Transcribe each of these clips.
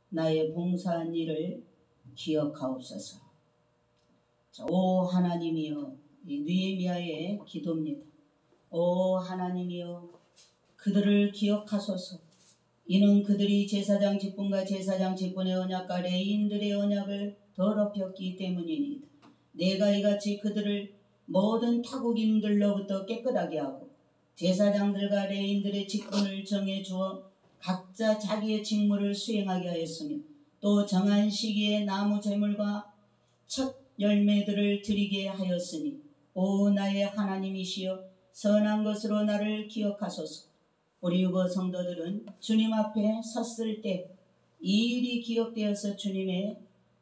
나의 봉사한 일을 기억하옵소서. 오 하나님이여, 느헤미야의 기도입니다. 오 하나님이여, 그들을 기억하소서. 이는 그들이 제사장 직분과 제사장 직분의 언약과 레위인들의 언약을 더럽혔기 때문이니이다. 내가 이같이 그들을 모든 타국인들로부터 깨끗하게 하고 제사장들과 레위인들의 직분을 정해주어 각자 자기의 직무를 수행하게 하였으며 또 정한 시기에 나무 제물과 첫 열매들을 드리게 하였으니 오 나의 하나님이시여, 선한 것으로 나를 기억하소서. 우리 유거 성도들은 주님 앞에 섰을 때 이 일이 기억되어서 주님의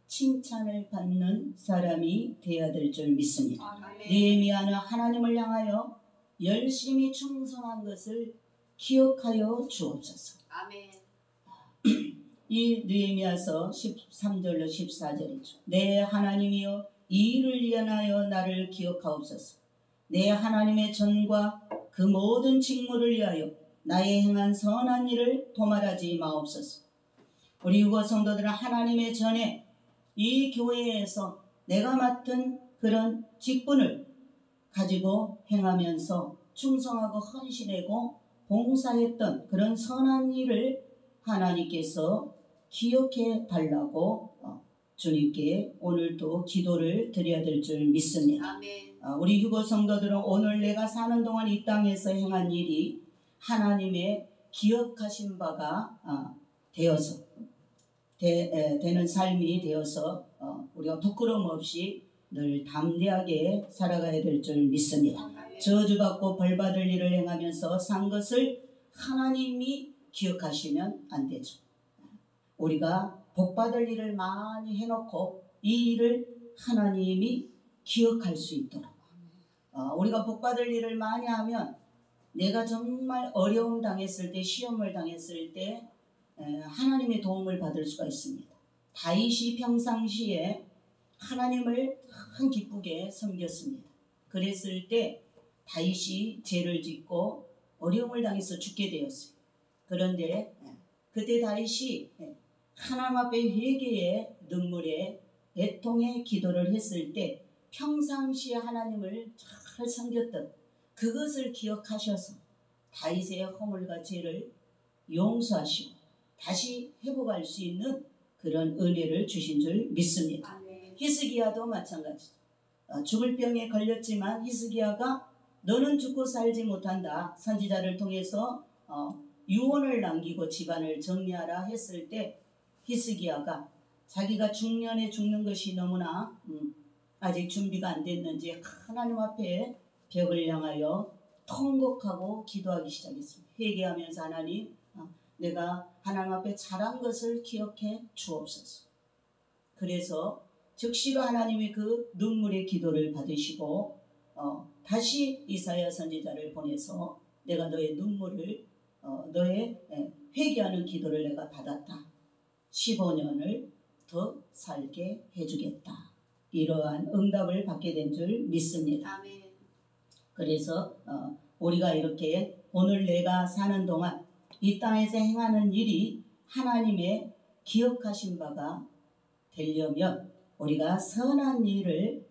칭찬을 받는 사람이 되어야 될 줄 믿습니다. 느헤미야는 하나님을 향하여 열심히 충성한 것을 기억하여 주옵소서. 아멘. 이 느헤미야서 13절로 14절이죠. 내 하나님이여, 이 일을 위하여 나를 기억하옵소서. 내 하나님의 전과 그 모든 직무를 위하여 나의 행한 선한 일을 도말하지 마옵소서. 우리 유거 성도들은 하나님의 전에 이 교회에서 내가 맡은 그런 직분을 가지고 행하면서 충성하고 헌신하고 봉사했던 그런 선한 일을 하나님께서 기억해 달라고 주님께 오늘도 기도를 드려야 될 줄 믿습니다. 아멘. 우리 유거 성도들은 오늘 내가 사는 동안 이 땅에서 행한 일이 하나님의 기억하신 바가 되어서 되는 삶이 되어서 우리가 부끄러움 없이 늘 담대하게 살아가야 될 줄 믿습니다. 저주받고 벌받을 일을 행하면서 산 것을 하나님이 기억하시면 안 되죠. 우리가 복받을 일을 많이 해놓고 이 일을 하나님이 기억할 수 있도록 우리가 복받을 일을 많이 하면 내가 정말 어려움 당했을 때, 시험을 당했을 때 하나님의 도움을 받을 수가 있습니다. 다윗이 평상시에 하나님을 참 기쁘게 섬겼습니다. 그랬을 때 다윗이 죄를 짓고 어려움을 당해서 죽게 되었어요. 그런데 그때 다윗이 하나님 앞에 회개의 눈물에 애통의 기도를 했을 때 평상시에 하나님을 잘 섬겼던 그것을 기억하셔서 다윗의 허물과 죄를 용서하시고 다시 회복할 수 있는 그런 은혜를 주신 줄 믿습니다. 히스기야도 마찬가지죠. 죽을 병에 걸렸지만 히스기야가 너는 죽고 살지 못한다. 선지자를 통해서 유언을 남기고 집안을 정리하라 했을 때 히스기야가 자기가 중년에 죽는 것이 너무나 아직 준비가 안 됐는지 하나님 앞에 벽을 향하여 통곡하고 기도하기 시작했습니다. 회개하면서 하나님, 내가 하나님 앞에 잘한 것을 기억해 주옵소서. 그래서 즉시로 하나님이 그 눈물의 기도를 받으시고 다시 이사야 선지자를 보내서 내가 너의 눈물을 너의 회개하는 기도를 내가 받았다. 15년을 더 살게 해주겠다. 이러한 응답을 받게 된 줄 믿습니다. 아멘. 그래서 우리가 이렇게 오늘 내가 사는 동안 이 땅에서 행하는 일이 하나님의 기억하신 바가 되려면 우리가 선한 일을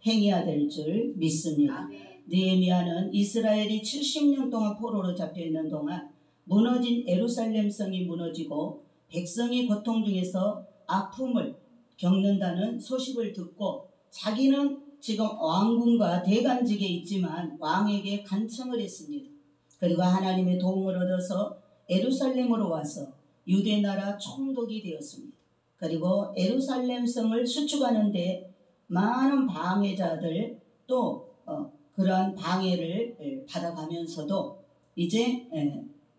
행해야 될 줄 믿습니다. 느헤미야는 이스라엘이 70년 동안 포로로 잡혀있는 동안 무너진 예루살렘 성이 무너지고 백성이 고통 중에서 아픔을 겪는다는 소식을 듣고 자기는 지금 왕궁과 대관직에 있지만 왕에게 간청을 했습니다. 그리고 하나님의 도움을 얻어서 예루살렘으로 와서 유대 나라 총독이 되었습니다. 그리고 예루살렘 성을 수축하는데 많은 방해자들 또 그러한 방해를 받아가면서도 이제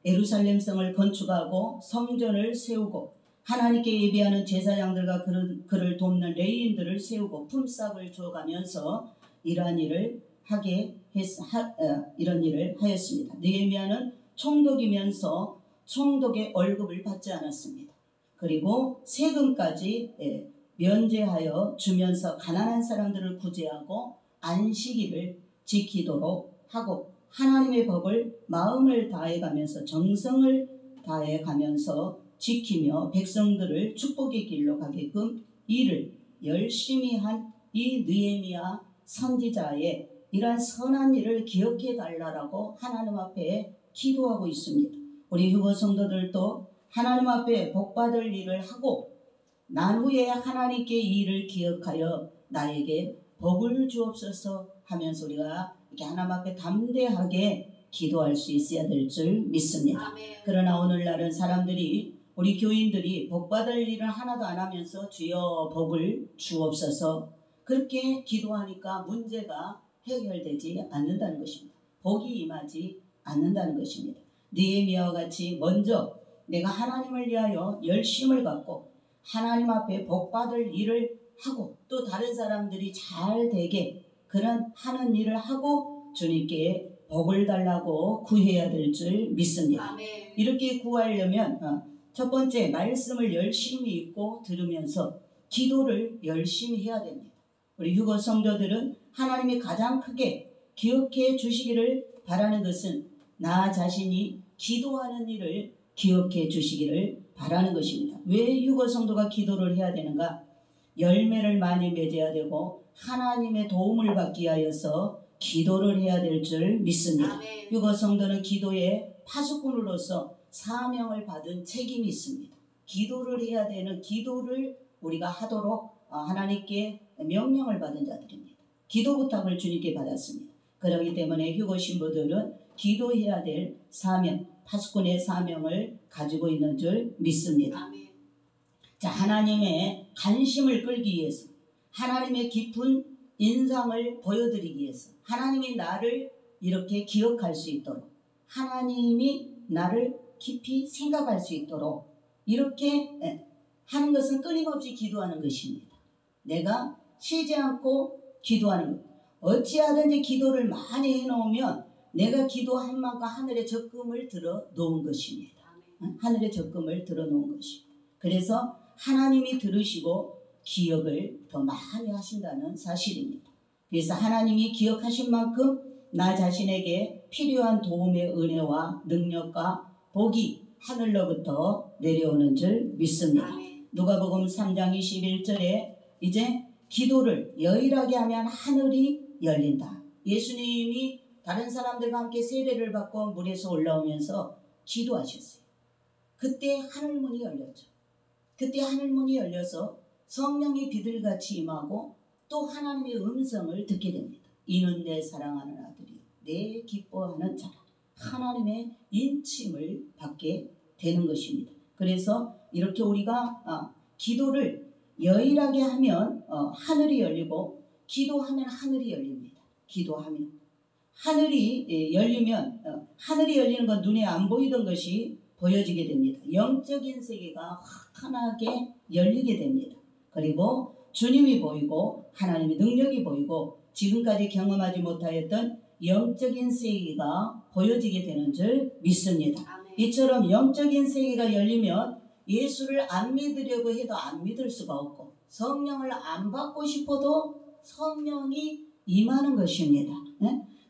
예루살렘 성을 건축하고 성전을 세우고 하나님께 예배하는 제사장들과 그를 돕는 레위인들을 세우고 품삯을 줘가면서 이러한 일을 이런 일을 하였습니다. 느헤미야는 총독이면서 총독의 월급을 받지 않았습니다. 그리고 세금까지 면제하여 주면서 가난한 사람들을 구제하고 안식일을 지키도록 하고 하나님의 법을 마음을 다해가면서 정성을 다해가면서 지키며 백성들을 축복의 길로 가게끔 일을 열심히 한 이 느헤미야 선지자의 이러한 선한 일을 기억해 달라고 하나님 앞에 기도하고 있습니다. 우리 휴거 성도들도 하나님 앞에 복받을 일을 하고 난 후에 하나님께 이 일을 기억하여 나에게 복을 주옵소서 하면서 우리가 이렇게 하나님 앞에 담대하게 기도할 수 있어야 될 줄 믿습니다. 아멘. 그러나 오늘날은 사람들이 우리 교인들이 복받을 일을 하나도 안 하면서 주여 복을 주옵소서 그렇게 기도하니까 문제가 해결되지 않는다는 것입니다. 복이 임하지 않는다는 것입니다. 느헤미야와 같이 먼저 내가 하나님을 위하여 열심을 갖고 하나님 앞에 복받을 일을 하고 또 다른 사람들이 잘 되게 그런 하는 일을 하고 주님께 복을 달라고 구해야 될 줄 믿습니다. 아멘. 이렇게 구하려면 첫 번째 말씀을 열심히 읽고 들으면서 기도를 열심히 해야 됩니다. 우리 휴거 성도들은 하나님이 가장 크게 기억해 주시기를 바라는 것은 나 자신이 기도하는 일을 기억해 주시기를 바라는 것입니다. 왜 휴거 성도가 기도를 해야 되는가? 열매를 많이 맺어야 되고 하나님의 도움을 받기 위하여서 기도를 해야 될 줄 믿습니다. 아멘. 휴거 성도는 기도의 파수꾼으로서 사명을 받은 책임이 있습니다. 기도를 해야 되는 기도를 우리가 하도록 하나님께 명령을 받은 자들입니다. 기도 부탁을 주님께 받았습니다. 그렇기 때문에 휴거 신부들은 기도해야 될 사명, 파수꾼의 사명을 가지고 있는 줄 믿습니다. 아멘. 자, 하나님의 관심을 끌기 위해서 하나님의 깊은 인상을 보여드리기 위해서 하나님이 나를 이렇게 기억할 수 있도록 하나님이 나를 깊이 생각할 수 있도록 이렇게 하는 것은 끊임없이 기도하는 것입니다. 내가 쉬지 않고 기도하는 것. 어찌하든지 기도를 많이 해놓으면 내가 기도한 만큼 하늘의 적금을 들어 놓은 것입니다. 하늘의 적금을 들어 놓은 것입니다. 그래서 하나님이 들으시고 기억을 더 많이 하신다는 사실입니다. 그래서 하나님이 기억하신 만큼 나 자신에게 필요한 도움의 은혜와 능력과 복이 하늘로부터 내려오는 줄 믿습니다. 누가복음 3장 21절에 이제 기도를 여일하게 하면 하늘이 열린다. 예수님이 다른 사람들과 함께 세례를 받고 물에서 올라오면서 기도하셨어요. 그때 하늘문이 열렸죠. 그때 하늘문이 열려서 성령이 비둘기같이 임하고 또 하나님의 음성을 듣게 됩니다. 이는 내 사랑하는 아들이 내 기뻐하는 자라. 하나님의 인침을 받게 되는 것입니다. 그래서 이렇게 우리가 기도를 여일하게 하면 하늘이 열리고 기도하면 하늘이 열립니다. 기도하면 하늘이 열리면 하늘이 열리는 건 눈에 안 보이던 것이 보여지게 됩니다. 영적인 세계가 환하게 열리게 됩니다. 그리고 주님이 보이고 하나님의 능력이 보이고 지금까지 경험하지 못하였던 영적인 세계가 보여지게 되는 줄 믿습니다. 아멘. 이처럼 영적인 세계가 열리면 예수를 안 믿으려고 해도 안 믿을 수가 없고 성령을 안 받고 싶어도 성령이 임하는 것입니다.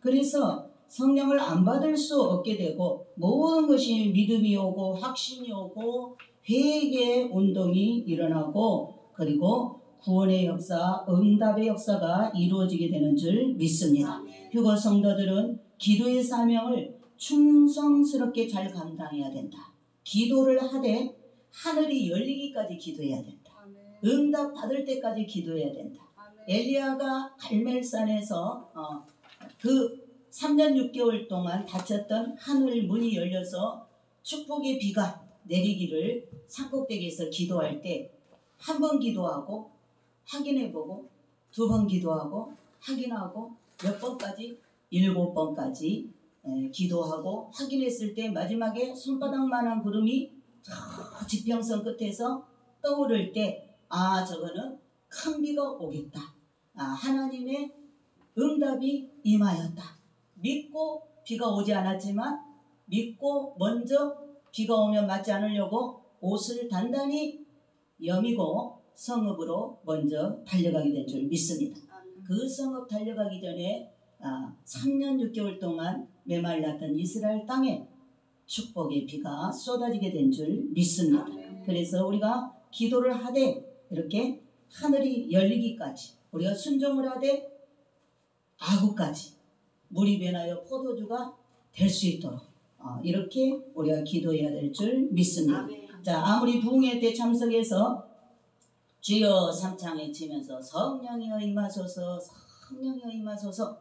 그래서 성령을 안 받을 수 없게 되고 모든 것이 믿음이 오고 확신이 오고 회개의 운동이 일어나고 그리고 구원의 역사, 응답의 역사가 이루어지게 되는 줄 믿습니다. 휴거 성도들은 기도의 사명을 충성스럽게 잘 감당해야 된다. 기도를 하되 하늘이 열리기까지 기도해야 된다. 응답 받을 때까지 기도해야 된다. 엘리야가 갈멜산에서 그 3년 6개월 동안 닫혔던 하늘 문이 열려서 축복의 비가 내리기를 산꼭대기에서 기도할 때 한 번 기도하고 확인해보고 두 번 기도하고 확인하고 몇 번까지 7번까지 기도하고 확인했을 때 마지막에 손바닥만한 구름이 저 지평선 끝에서 떠오를 때 저거는 큰 비가 오겠다. 하나님의 응답이 임하였다. 믿고 비가 오지 않았지만 믿고 먼저 비가 오면 맞지 않으려고 옷을 단단히 여미고 성읍으로 먼저 달려가게 된 줄 믿습니다. 그 성읍 달려가기 전에 3년 6개월 동안 메말랐던 이스라엘 땅에 축복의 비가 쏟아지게 된 줄 믿습니다. 그래서 우리가 기도를 하되 이렇게 하늘이 열리기까지, 우리가 순종을 하되 아구까지 물이 변하여 포도주가 될 수 있도록 이렇게 우리가 기도해야 될 줄 믿습니다. 자, 아무리 부흥회 때 참석해서 주여 삼창에 치면서 성령이여 임하소서, 성령이여 임하소서,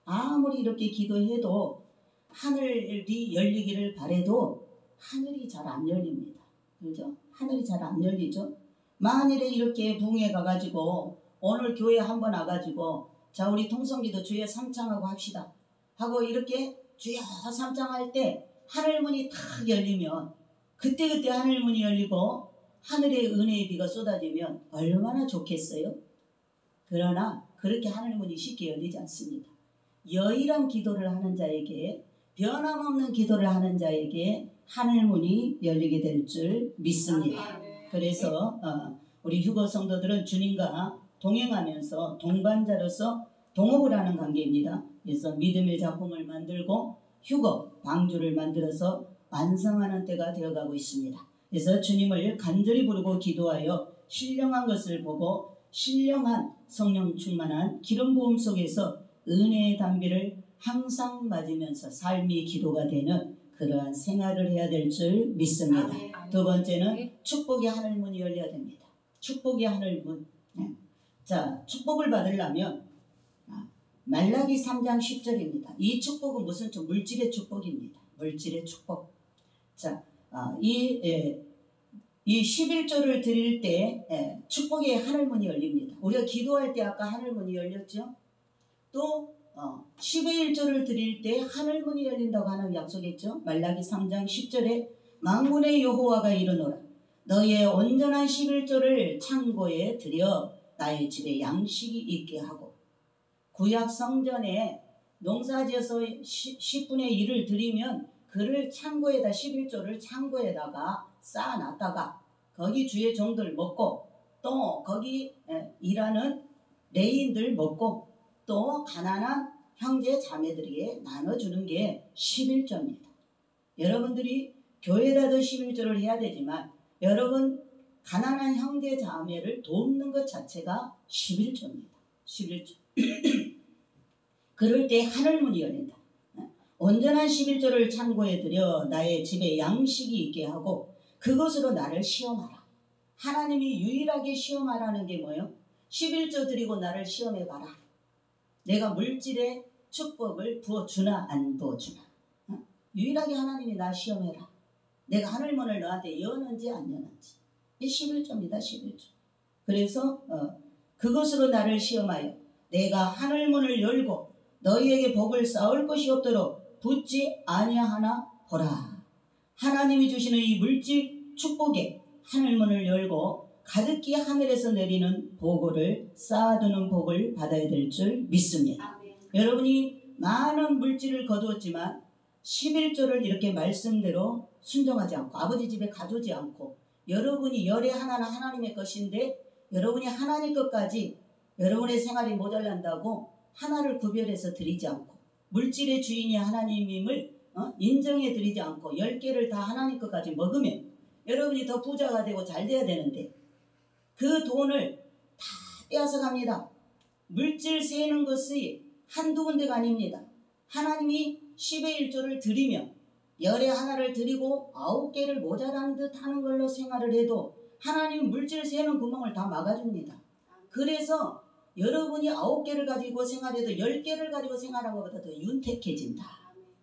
아무리 이렇게 기도해도 하늘이 열리기를 바래도 하늘이 잘 안 열립니다. 그렇죠? 하늘이 잘 안 열리죠. 만일에 이렇게 부흥회 가가지고 오늘 교회 한번 와가지고 자, 우리 통성기도 주여 삼창하고 합시다 하고 이렇게 주여 삼창할 때 하늘문이 탁 열리면 그때그때 하늘문이 열리고 하늘의 은혜의 비가 쏟아지면 얼마나 좋겠어요? 그러나 그렇게 하늘문이 쉽게 열리지 않습니다. 여일한 기도를 하는 자에게, 변함없는 기도를 하는 자에게 하늘문이 열리게 될 줄 믿습니다. 그래서 우리 휴거 성도들은 주님과 동행하면서 동반자로서 동업을 하는 관계입니다. 그래서 믿음의 작품을 만들고 휴거, 방주를 만들어서 완성하는 때가 되어가고 있습니다. 그래서 주님을 간절히 부르고 기도하여 신령한 것을 보고 신령한 성령 충만한 기름 부음 속에서 은혜의 담비를 항상 맞으면서 삶이 기도가 되는 그러한 생활을 해야 될 줄 믿습니다. 두 번째는 축복의 하늘문이 열려야 됩니다. 축복의 하늘문. 자, 축복을 받으려면 말라기 3장 10절입니다. 이 축복은 무슨 물질의 축복입니다. 물질의 축복. 자, 이 11조를 드릴 때 축복의 하늘문이 열립니다. 우리가 기도할 때 아까 하늘문이 열렸죠. 또 11조를 드릴 때 하늘문이 열린다고 하는 약속했죠. 말라기 3장 10절에 만군의 여호와가 이르노라 너의 온전한 11조를 창고에 들여 나의 집에 양식이 있게 하고, 구약 성전에 농사지어서 10분의 1을 드리면 그를 창고에다 11조를 창고에다가 쌓아놨다가 거기 주의 종들 먹고 또 거기 일하는 레인들 먹고 또 가난한 형제 자매들에게 나눠주는 게 11조입니다. 여러분들이 교회라도 11조를 해야 되지만 여러분 가난한 형제 자매를 돕는 것 자체가 11조입니다. 11조. 그럴 때 하늘문이 열린다. 온전한 11조를 창고에 들여 나의 집에 양식이 있게 하고 그것으로 나를 시험하라. 하나님이 유일하게 시험하라는 게 뭐예요? 11조 드리고 나를 시험해봐라. 내가 물질의 축복을 부어주나 안 부어주나. 유일하게 하나님이 나 시험해라. 내가 하늘문을 너한테 여는지 안 여는지. 이 11조입니다. 11조. 그래서 그것으로 나를 시험하여 내가 하늘문을 열고 너희에게 복을 쌓을 것이 없도록 붙지 아니하나 보라. 하나님이 주시는 이 물질 축복에 하늘문을 열고 가득히 하늘에서 내리는 보고를 쌓아두는 복을 받아야 될 줄 믿습니다. 여러분이 많은 물질을 거두었지만 11조를 이렇게 말씀대로 순종하지 않고 아버지 집에 가두지 않고 여러분이 열의 하나는 하나님의 것인데 여러분이 하나님 것까지 여러분의 생활이 모자란다고 하나를 구별해서 드리지 않고 물질의 주인이 하나님임을 인정해 드리지 않고 10개를 다 하나님 것까지 먹으면 여러분이 더 부자가 되고 잘 돼야 되는데 그 돈을 다 빼앗아 갑니다. 물질 세는 것이 한두 군데가 아닙니다. 하나님이 10의 1조를 드리면 열의 하나를 드리고 9개를 모자란 듯 하는 걸로 생활을 해도 하나님은 물질 세는 구멍을 다 막아줍니다. 그래서 여러분이 9개를 가지고 생활해도 10개를 가지고 생활한 것보다 더 윤택해진다.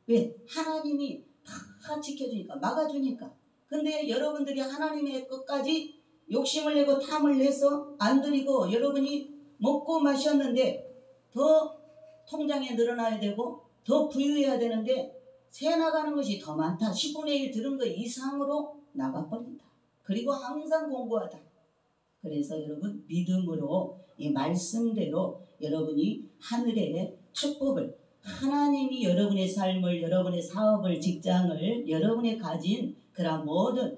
왜? 하나님이 다 지켜주니까, 막아주니까. 근데 여러분들이 하나님의 것까지 욕심을 내고 탐을 내서 안 드리고 여러분이 먹고 마셨는데 더 통장에 늘어나야 되고 더 부유해야 되는데 새 나가는 것이 더 많다. 10분의 1 들은 것 이상으로 나가버린다. 그리고 항상 공부하다. 그래서 여러분 믿음으로 이 말씀대로 여러분이 하늘의 축복을 하나님이 여러분의 삶을 여러분의 사업을 직장을 여러분의 가진 그런 모든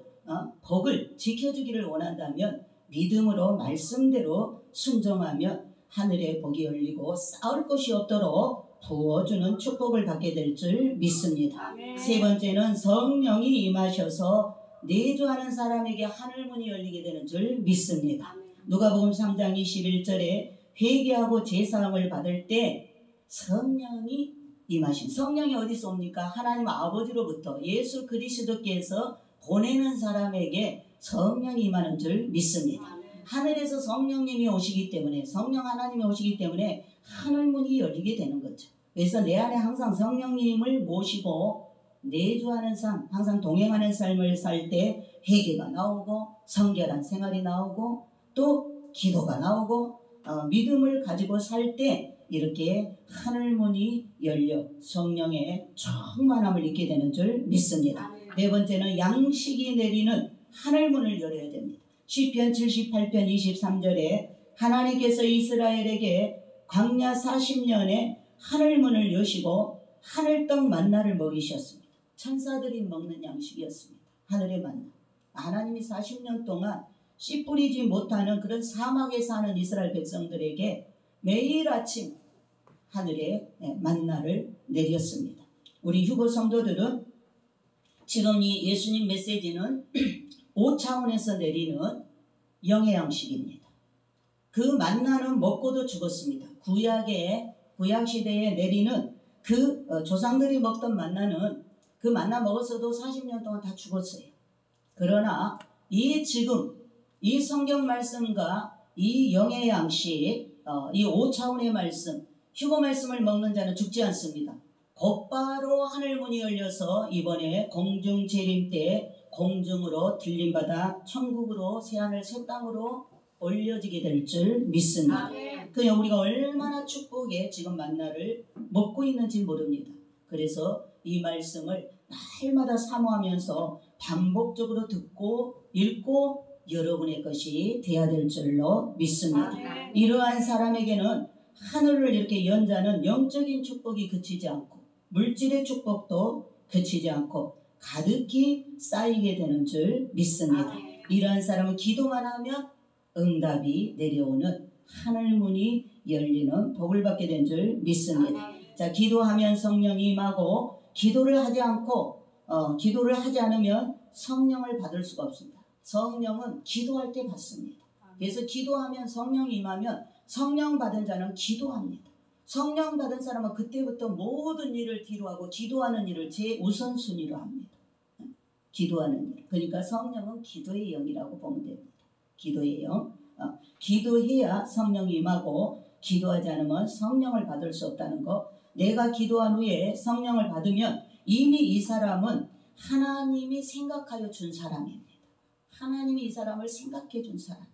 복을 지켜주기를 원한다면 믿음으로 말씀대로 순종하면 하늘의 복이 열리고 쌓을 것이 없도록 부어주는 축복을 받게 될 줄 믿습니다. 세 번째는 성령이 임하셔서 내주하는 사람에게 하늘문이 열리게 되는 줄 믿습니다. 누가복음 3장 21절에 회개하고 제사함을 받을 때 성령이 임하신, 성령이 어디서 옵니까? 하나님 아버지로부터 예수 그리스도께서 보내는 사람에게 성령이 임하는 줄 믿습니다. 하늘에서 성령님이 오시기 때문에, 성령 하나님이 오시기 때문에 하늘문이 열리게 되는 거죠. 그래서 내 안에 항상 성령님을 모시고 내주하는 삶, 항상 동행하는 삶을 살 때 회개가 나오고 성결한 생활이 나오고 또 기도가 나오고 믿음을 가지고 살 때 이렇게 하늘문이 열려 성령의 충만함을 입게 되는 줄 믿습니다. 네 번째는 양식이 내리는 하늘문을 열어야 됩니다. 시편 78편 23절에 하나님께서 이스라엘에게 광야 40년에 하늘문을 여시고 하늘떡 만나를 먹이셨습니다. 천사들이 먹는 양식이었습니다. 하늘의 만나. 하나님이 40년 동안 씨 뿌리지 못하는 그런 사막에 사는 이스라엘 백성들에게 매일 아침 하늘의 만나를 내렸습니다. 우리 휴거 성도들은 지금 이 예수님 메시지는 5차원에서 내리는 영의 양식입니다. 그 만나는 먹고도 죽었습니다. 구약 시대에 내리는 그 조상들이 먹던 만나는 그 만나 먹었어도 40년 동안 다 죽었어요. 그러나 지금 이 성경 말씀과 이 영의 양식, 이 5차원의 말씀, 휴거 말씀을 먹는 자는 죽지 않습니다. 곧바로 하늘문이 열려서 이번에 공중 재림 때 공중으로 들림받아 천국으로 새하늘 새 땅으로 올려지게 될 줄 믿습니다. 그냥 우리가 얼마나 축복에 지금 만나를 먹고 있는지 모릅니다. 그래서 이 말씀을 날마다 사모하면서 반복적으로 듣고 읽고 여러분의 것이 되어야 될 줄로 믿습니다. 이러한 사람에게는 하늘을 이렇게 연 자는 영적인 축복이 그치지 않고 물질의 축복도 그치지 않고 가득히 쌓이게 되는 줄 믿습니다. 이러한 사람은 기도만 하면 응답이 내려오는 하늘문이 열리는 복을 받게 된 줄 믿습니다. 자, 기도하면 성령이 임하고 기도를 하지 않으면 성령을 받을 수가 없습니다. 성령은 기도할 때 받습니다. 그래서 기도하면 성령이 임하면 성령 받은 자는 기도합니다. 성령 받은 사람은 그때부터 모든 일을 뒤로하고 기도하는 일을 제우선순위로 합니다. 기도하는 일. 그러니까 성령은 기도의 영이라고 보면 됩니다. 기도의 영. 기도해야 성령이 임하고 기도하지 않으면 성령을 받을 수 없다는 것. 내가 기도한 후에 성령을 받으면 이미 이 사람은 하나님이 생각하여 준 사람입니다. 하나님이 이 사람을 생각해 준 사람이에요.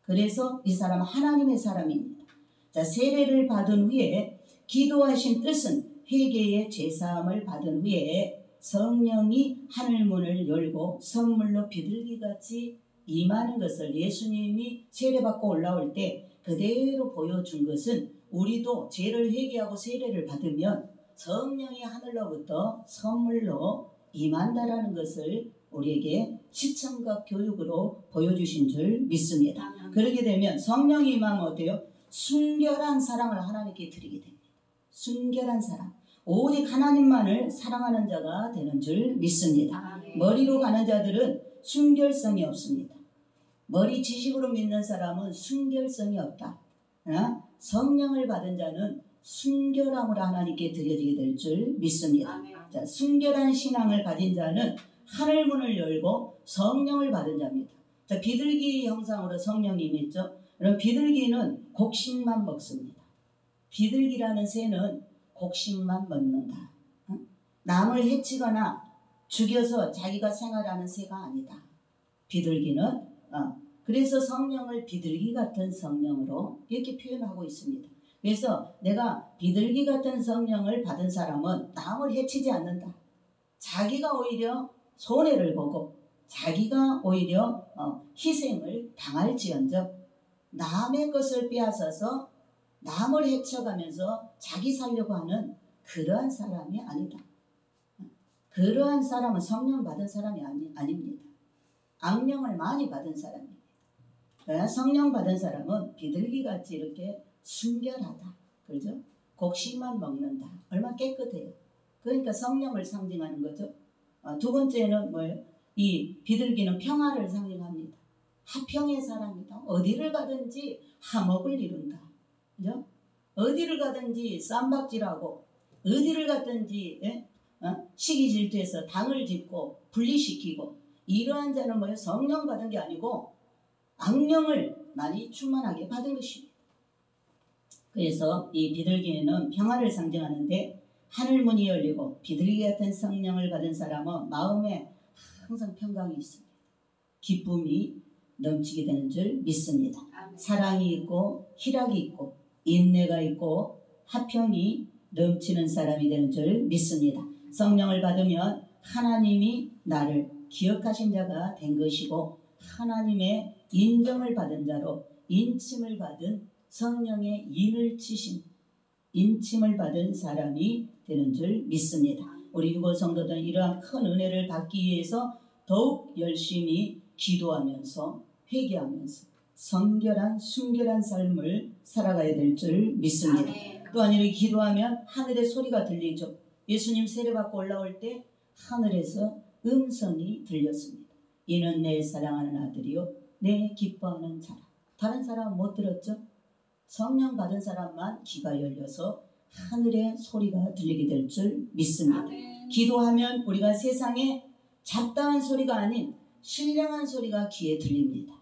그래서 이 사람은 하나님의 사람입니다. 자, 세례를 받은 후에 기도하신 뜻은 회개의 제사함을 받은 후에 성령이 하늘문을 열고 선물로 비둘기같이 임하는 것을 예수님이 세례받고 올라올 때 그대로 보여준 것은 우리도 죄를 회개하고 세례를 받으면 성령이 하늘로부터 선물로 임한다라는 것을 우리에게 시청각 교육으로 보여주신 줄 믿습니다. 그렇게 되면 성령이 임하면 어때요? 순결한 사랑을 하나님께 드리게 됩니다. 순결한 사랑. 오직 하나님만을 사랑하는 자가 되는 줄 믿습니다. 머리로 가는 자들은 순결성이 없습니다. 머리 지식으로 믿는 사람은 순결성이 없다. 성령을 받은 자는 순결함으로 하나님께 드려지게 될 줄 믿습니다. 자, 순결한 신앙을 가진 자는 하늘문을 열고 성령을 받은 자입니다. 자, 비둘기 형상으로 성령이 임했죠. 그럼 비둘기는 곡식만 먹습니다. 비둘기라는 새는 곡식만 먹는다. 남을 해치거나 죽여서 자기가 생활하는 새가 아니다. 비둘기는 그래서 성령을 비둘기 같은 성령으로 이렇게 표현하고 있습니다. 그래서 내가 비둘기 같은 성령을 받은 사람은 남을 해치지 않는다. 자기가 오히려 손해를 보고 자기가 오히려 희생을 당할지언정 남의 것을 빼앗아서 남을 해쳐가면서 자기 살려고 하는 그러한 사람이 아니다. 그러한 사람은 성령 받은 사람이 아닙니다. 악령을 많이 받은 사람입니다. 성령 받은 사람은 비둘기같이 이렇게 순결하다. 그렇죠? 곡식만 먹는다. 얼마나 깨끗해요. 그러니까 성령을 상징하는 거죠. 두 번째는 뭐예요? 이 비둘기는 평화를 상징합니다. 화평의 사람이다. 어디를 가든지 화목을 이룬다. 그죠? 어디를 가든지 쌈박질하고 어디를 가든지 시기 질투해서 당을 짓고 분리시키고 이러한 자는 뭐예요? 성령 받은 게 아니고 악령을 많이 충만하게 받은 것입니다. 그래서 이 비둘기는 평화를 상징하는데 하늘 문이 열리고 비둘기 같은 성령을 받은 사람은 마음에 항상 평강이 있습니다. 기쁨이 넘치게 되는 줄 믿습니다. 사랑이 있고 희락이 있고 인내가 있고 화평이 넘치는 사람이 되는 줄 믿습니다. 성령을 받으면 하나님이 나를 기억하신 자가 된 것이고 하나님의 인정을 받은 자로 인침을 받은 성령의 인을 치신 인침을 받은 사람이 되는 줄 믿습니다. 우리 유고 성도들은 이러한 큰 은혜를 받기 위해서 더욱 열심히 기도하면서 회개하면서 성결한 순결한 삶을 살아가야 될 줄 믿습니다. 또한 이렇게 기도하면 하늘의 소리가 들리죠. 예수님 세례받고 올라올 때 하늘에서 음성이 들렸습니다. 이는 내 사랑하는 아들이요 내 기뻐하는 자라. 다른 사람은 못 들었죠? 성령 받은 사람만 귀가 열려서 하늘의 소리가 들리게 될 줄 믿습니다. 기도하면 우리가 세상에 잡다한 소리가 아닌 신령한 소리가 귀에 들립니다.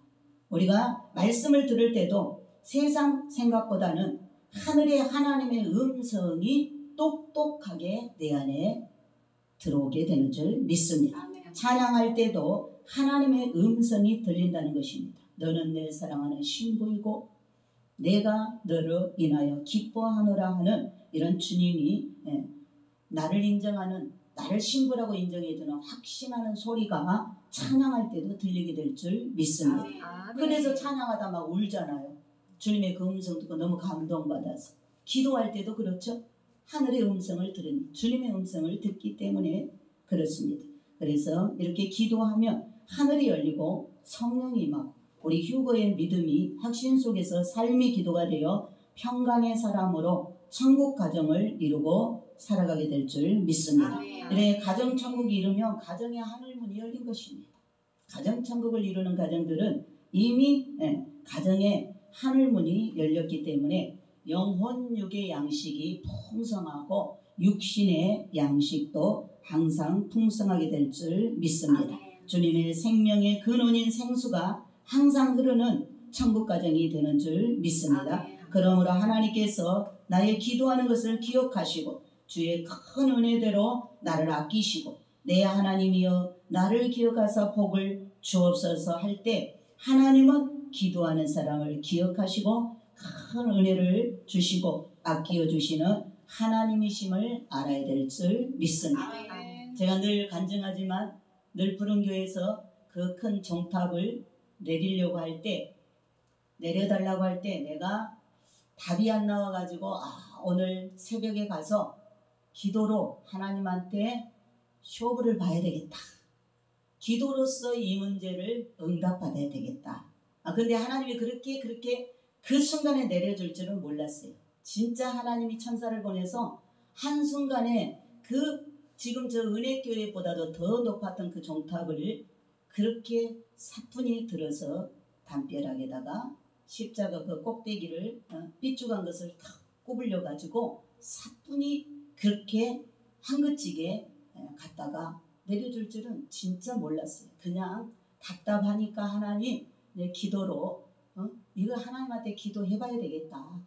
우리가 말씀을 들을 때도 세상 생각보다는 하늘의 하나님의 음성이 똑똑하게 내 안에 들어오게 되는 줄 믿습니다. 찬양할 때도 하나님의 음성이 들린다는 것입니다. 너는 내 사랑하는 신부이고 내가 너로 인하여 기뻐하노라 하는 이런 주님이 나를 인정하는 나를 신부라고 인정해주는 확신하는 소리가 찬양할 때도 들리게 될 줄 믿습니다. 그래서 찬양하다 막 울잖아요. 주님의 그 음성 듣고 너무 감동받아서. 기도할 때도 그렇죠. 하늘의 음성을 들으니 주님의 음성을 듣기 때문에 그렇습니다. 그래서 이렇게 기도하면 하늘이 열리고 성령이 임하고 우리 휴거의 믿음이 확신 속에서 삶이 기도가 되어 평강의 사람으로 천국 가정을 이루고 살아가게 될 줄 믿습니다. 그래 가정 천국이 이루면 가정의 하늘 문이 열린 것입니다. 가정 천국을 이루는 가정들은 이미 가정의 하늘 문이 열렸기 때문에 영혼 육의 양식이 풍성하고 육신의 양식도 항상 풍성하게 될 줄 믿습니다. 주님의 생명의 근원인 생수가 항상 흐르는 천국 가정이 되는 줄 믿습니다. 그러므로 하나님께서 나의 기도하는 것을 기억하시고 주의 큰 은혜대로 나를 아끼시고 내 하나님이여 나를 기억하사 복을 주옵소서 할 때 하나님은 기도하는 사람을 기억하시고 큰 은혜를 주시고 아끼어 주시는 하나님이심을 알아야 될 줄 믿습니다. 제가 늘 간증하지만 늘 푸른교회에서 그 큰 종탑을 내리려고 할 때 내려달라고 할 때 내가 답이 안 나와가지고 오늘 새벽에 가서 기도로 하나님한테 쇼부를 봐야 되겠다. 기도로서 이 문제를 응답받아야 되겠다. 근데 하나님이 그렇게 그 순간에 내려줄 줄은 몰랐어요. 진짜 하나님이 천사를 보내서 한순간에 지금 저 은혜교회보다도 더 높았던 그 종탑을 그렇게 사뿐히 들어서 담벼락에다가 십자가 그 꼭대기를 삐죽한 것을 탁 꼽으려 가지고 사뿐히 그렇게 한긋지게 갔다가 내려줄 줄은 진짜 몰랐어요. 그냥 답답하니까 하나님 내 기도로 이거 하나님한테 기도해봐야 되겠다.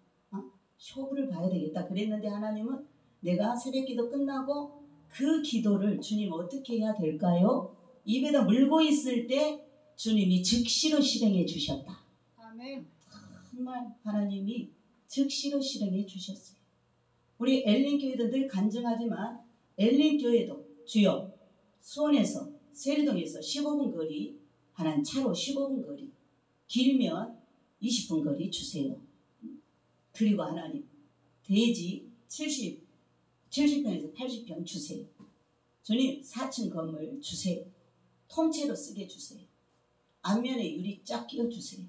쇼부를 봐야 되겠다. 그랬는데 하나님은 내가 새벽기도 끝나고 그 기도를 주님 어떻게 해야 될까요? 입에다 물고 있을 때 주님이 즉시로 실행해 주셨다. 아멘. 정말 하나님이 즉시로 실행해 주셨어요. 우리 엘린교회도 늘 간증하지만 엘린교회도 주여 수원에서 세리동에서 15분 거리 하나님 차로 15분 거리 길면 20분 거리 주세요. 그리고 하나님 대지 70평에서 80평 주세요. 주님 4층 건물 주세요. 통째로 쓰게 주세요. 앞면에 유리 쫙 끼워 주세요.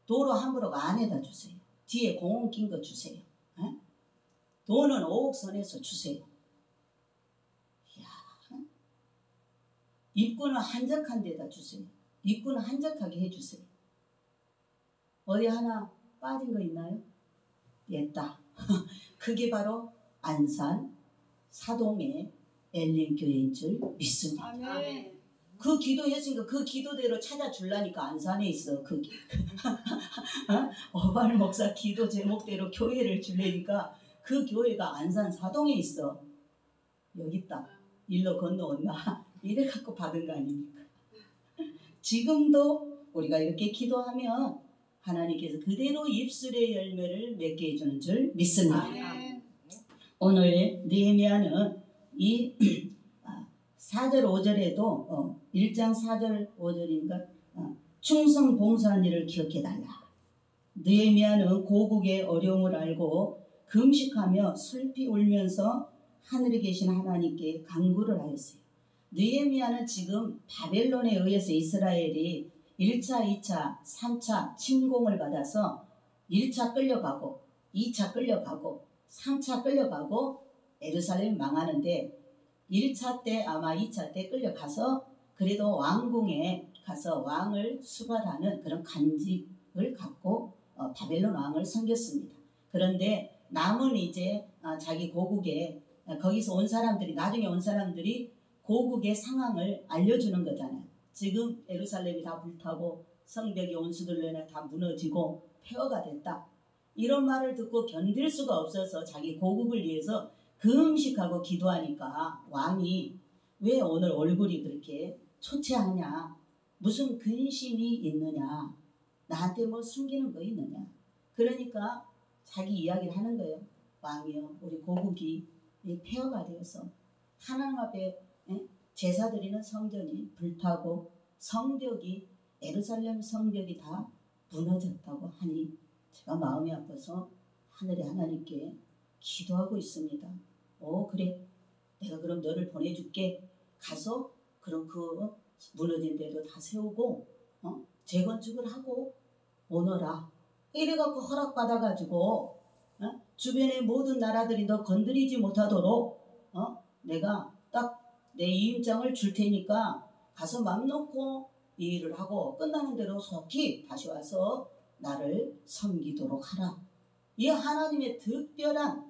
도로 함부로 안에다 주세요. 뒤에 공원 낀 거 주세요. 돈은 5억 선에서 주세요. 이야, 입구는 한적한 데다 주세요. 입구는 한적하게 해주세요. 어디 하나 빠진 거 있나요? 있다. 그게 바로 안산 사동의 엘린교회인 줄 믿습니다. 아멘. 그 기도했으니까 그 기도대로 찾아주려니까 안산에 있어. 그게 어발 목사 기도 제목대로 교회를 주려니까 그 교회가 안산 사동에 있어. 여기 있다. 일로 건너온나 이래 갖고 받은 거 아닙니까? 지금도 우리가 이렇게 기도하면 하나님께서 그대로 입술의 열매를 맺게 해주는 줄 믿습니다. 아멘. 오늘 느헤미야는 이 4절 5절에도 1장 4절 5절인가 충성 봉사한 일을 기억해달라. 느헤미야는 고국의 어려움을 알고 금식하며 슬피 울면서 하늘에 계신 하나님께 간구를 하였어요. 느헤미야는 지금 바벨론에 의해서 이스라엘이 1차, 2차, 3차 침공을 받아서 1차 끌려가고 2차 끌려가고 3차 끌려가고 예루살렘 망하는데 1차 때 아마 2차 때 끌려가서 그래도 왕궁에 가서 왕을 수발하는 그런 간직을 갖고 바벨론 왕을 섬겼습니다. 그런데 남은 이제 자기 고국에 거기서 온 사람들이 나중에 온 사람들이 고국의 상황을 알려주는 거잖아요. 지금 예루살렘이 다 불타고 성벽이 온수들로 다 무너지고 폐허가 됐다. 이런 말을 듣고 견딜 수가 없어서 자기 고국을 위해서 금식하고 기도하니까 왕이 왜 오늘 얼굴이 그렇게 초췌하냐? 무슨 근심이 있느냐? 나한테 뭐 숨기는 거 있느냐? 그러니까 자기 이야기를 하는 거예요. 왕이요, 우리 고국이 폐허가 되어서 하나님 앞에 제사 드리는 성전이 불타고 성벽이 예루살렘 성벽이 다 무너졌다고 하니 제가 마음이 아파서 하늘의 하나님께 기도하고 있습니다. 그래, 내가 그럼 너를 보내줄게. 가서 그럼 그 무너진 데도 다 세우고 재건축을 하고 오너라. 이래갖고 허락받아가지고 주변의 모든 나라들이 너 건드리지 못하도록 내가 딱 내 이임장을 줄 테니까 가서 맘 놓고 이 일을 하고 끝나는 대로 속히 다시 와서 나를 섬기도록 하라. 이 하나님의 특별한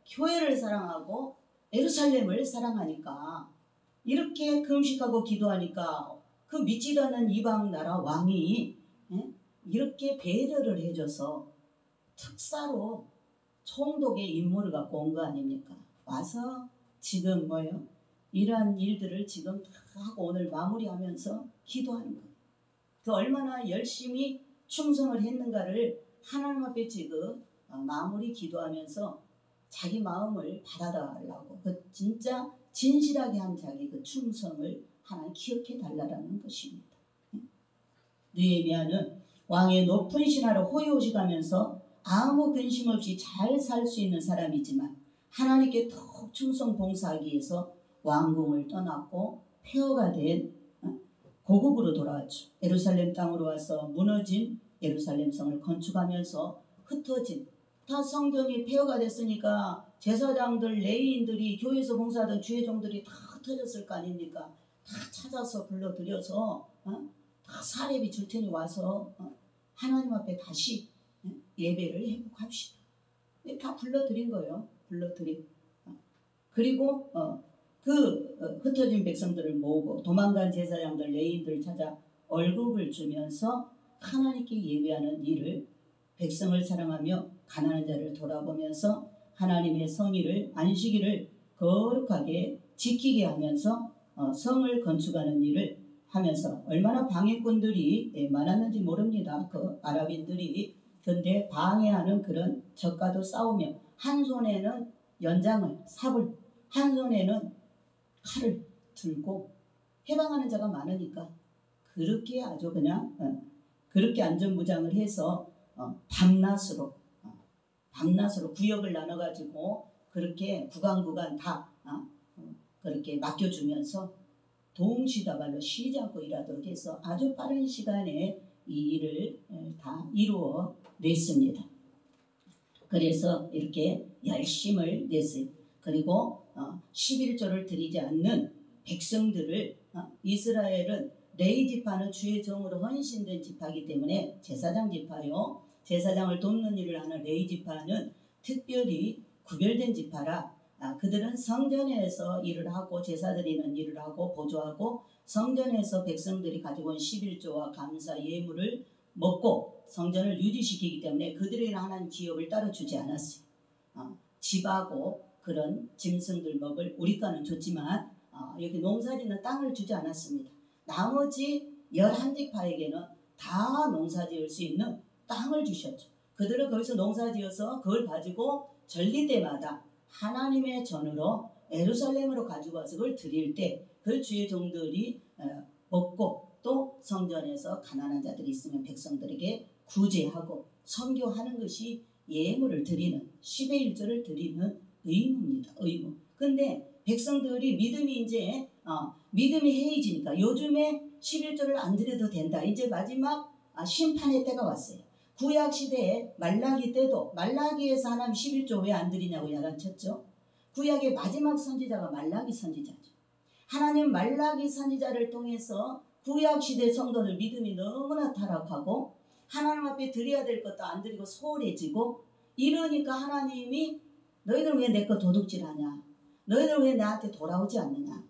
교회를 사랑하고 예루살렘을 사랑하니까 이렇게 금식하고 기도하니까 그 믿지도 않는 이방 나라 왕이 이렇게 배려를 해줘서 특사로 총독의 임무를 갖고 온 거 아닙니까? 와서 지금 이러한 일들을 지금 다 하고 오늘 마무리하면서 기도하는 거예요. 그 얼마나 열심히 충성을 했는가를 하나님 앞에 지금 마무리 기도하면서 자기 마음을 받아달라고 그 진짜 진실하게 한 자기 그 충성을 하나님 기억해 달라는 것입니다. 느헤미야는 왕의 높은 신하를 호의호식하면서 아무 근심 없이 잘 살 수 있는 사람이지만 하나님께 더 충성 봉사하기 위해서 왕궁을 떠났고 폐허가 된 고국으로 돌아왔죠. 예루살렘 땅으로 와서 무너진 예루살렘 성을 건축하면서 흩어진 다 성전이 폐허가 됐으니까 제사장들, 레위인들이 교회에서 봉사하던 주회종들이 다 흩어졌을 거 아닙니까? 다 찾아서 불러들여서 다 사례비 줄 테니 와서 하나님 앞에 다시 예배를 회복합시다. 다 불러들인 거예요. 불러들인. 그리고 그 흩어진 백성들을 모으고 도망간 제사장들, 레위인들 찾아 월급을 주면서 하나님께 예배하는 일을 백성을 사랑하며 가난한 자를 돌아보면서 하나님의 성의를 안식일을 거룩하게 지키게 하면서 성을 건축하는 일을 하면서 얼마나 방해꾼들이 많았는지 모릅니다. 그 아랍인들이 근데 방해하는 그런 적과도 싸우며 한 손에는 연장을 삽을 한 손에는 칼을 들고 해방하는 자가 많으니까 그렇게 아주 그냥 그렇게 안전무장을 해서 밤낮으로 구역을 나눠가지고 그렇게 구간 다 그렇게 맡겨주면서 동시다발로 쉬지 않고 일하도록 해서 아주 빠른 시간에 이 일을 다 이루어 냈습니다. 그래서 이렇게 열심을 냈어요. 그리고 11조를 드리지 않는 백성들을 이스라엘은 레위 지파는 주의 종으로 헌신된 지파이기 때문에 제사장 지파요. 제사장을 돕는 일을 하는 레위 지파는 특별히 구별된 지파라 그들은 성전에서 일을 하고 제사 드리는 일을 하고 보조하고 성전에서 백성들이 가지고 온 11조와 감사 예물을 먹고 성전을 유지시키기 때문에 그들에게는 하나님 기업을 따로 주지 않았어요. 집하고 그런 짐승들 먹을 우리가는 줬지만 여기 농사짓는 땅을 주지 않았습니다. 나머지 11지파에게는 다 농사지을 수 있는 땅을 주셨죠. 그들은 거기서 농사지어서 그걸 가지고 절기 때마다 하나님의 전으로 예루살렘으로 가지고 와서 그걸 드릴 때 그 주의 종들이 먹고 또 성전에서 가난한 자들이 있으면 백성들에게 구제하고 선교하는 것이 예물을 드리는 10의 1조를 드리는 의무입니다. 의무. 근데 백성들이 믿음이 이제 믿음이 해이지니까 요즘에 11조를 안 드려도 된다. 이제 마지막 심판의 때가 왔어요. 구약 시대에 말라기 때도 말라기에서 하나님 11조 왜 안 드리냐고 야단쳤죠. 구약의 마지막 선지자가 말라기 선지자죠. 하나님 말라기 선지자를 통해서 구약 시대 성도들 믿음이 너무나 타락하고 하나님 앞에 드려야 될 것도 안 드리고 소홀해지고 이러니까 하나님이 너희들 왜 내 거 도둑질하냐? 너희들 왜 나한테 돌아오지 않느냐?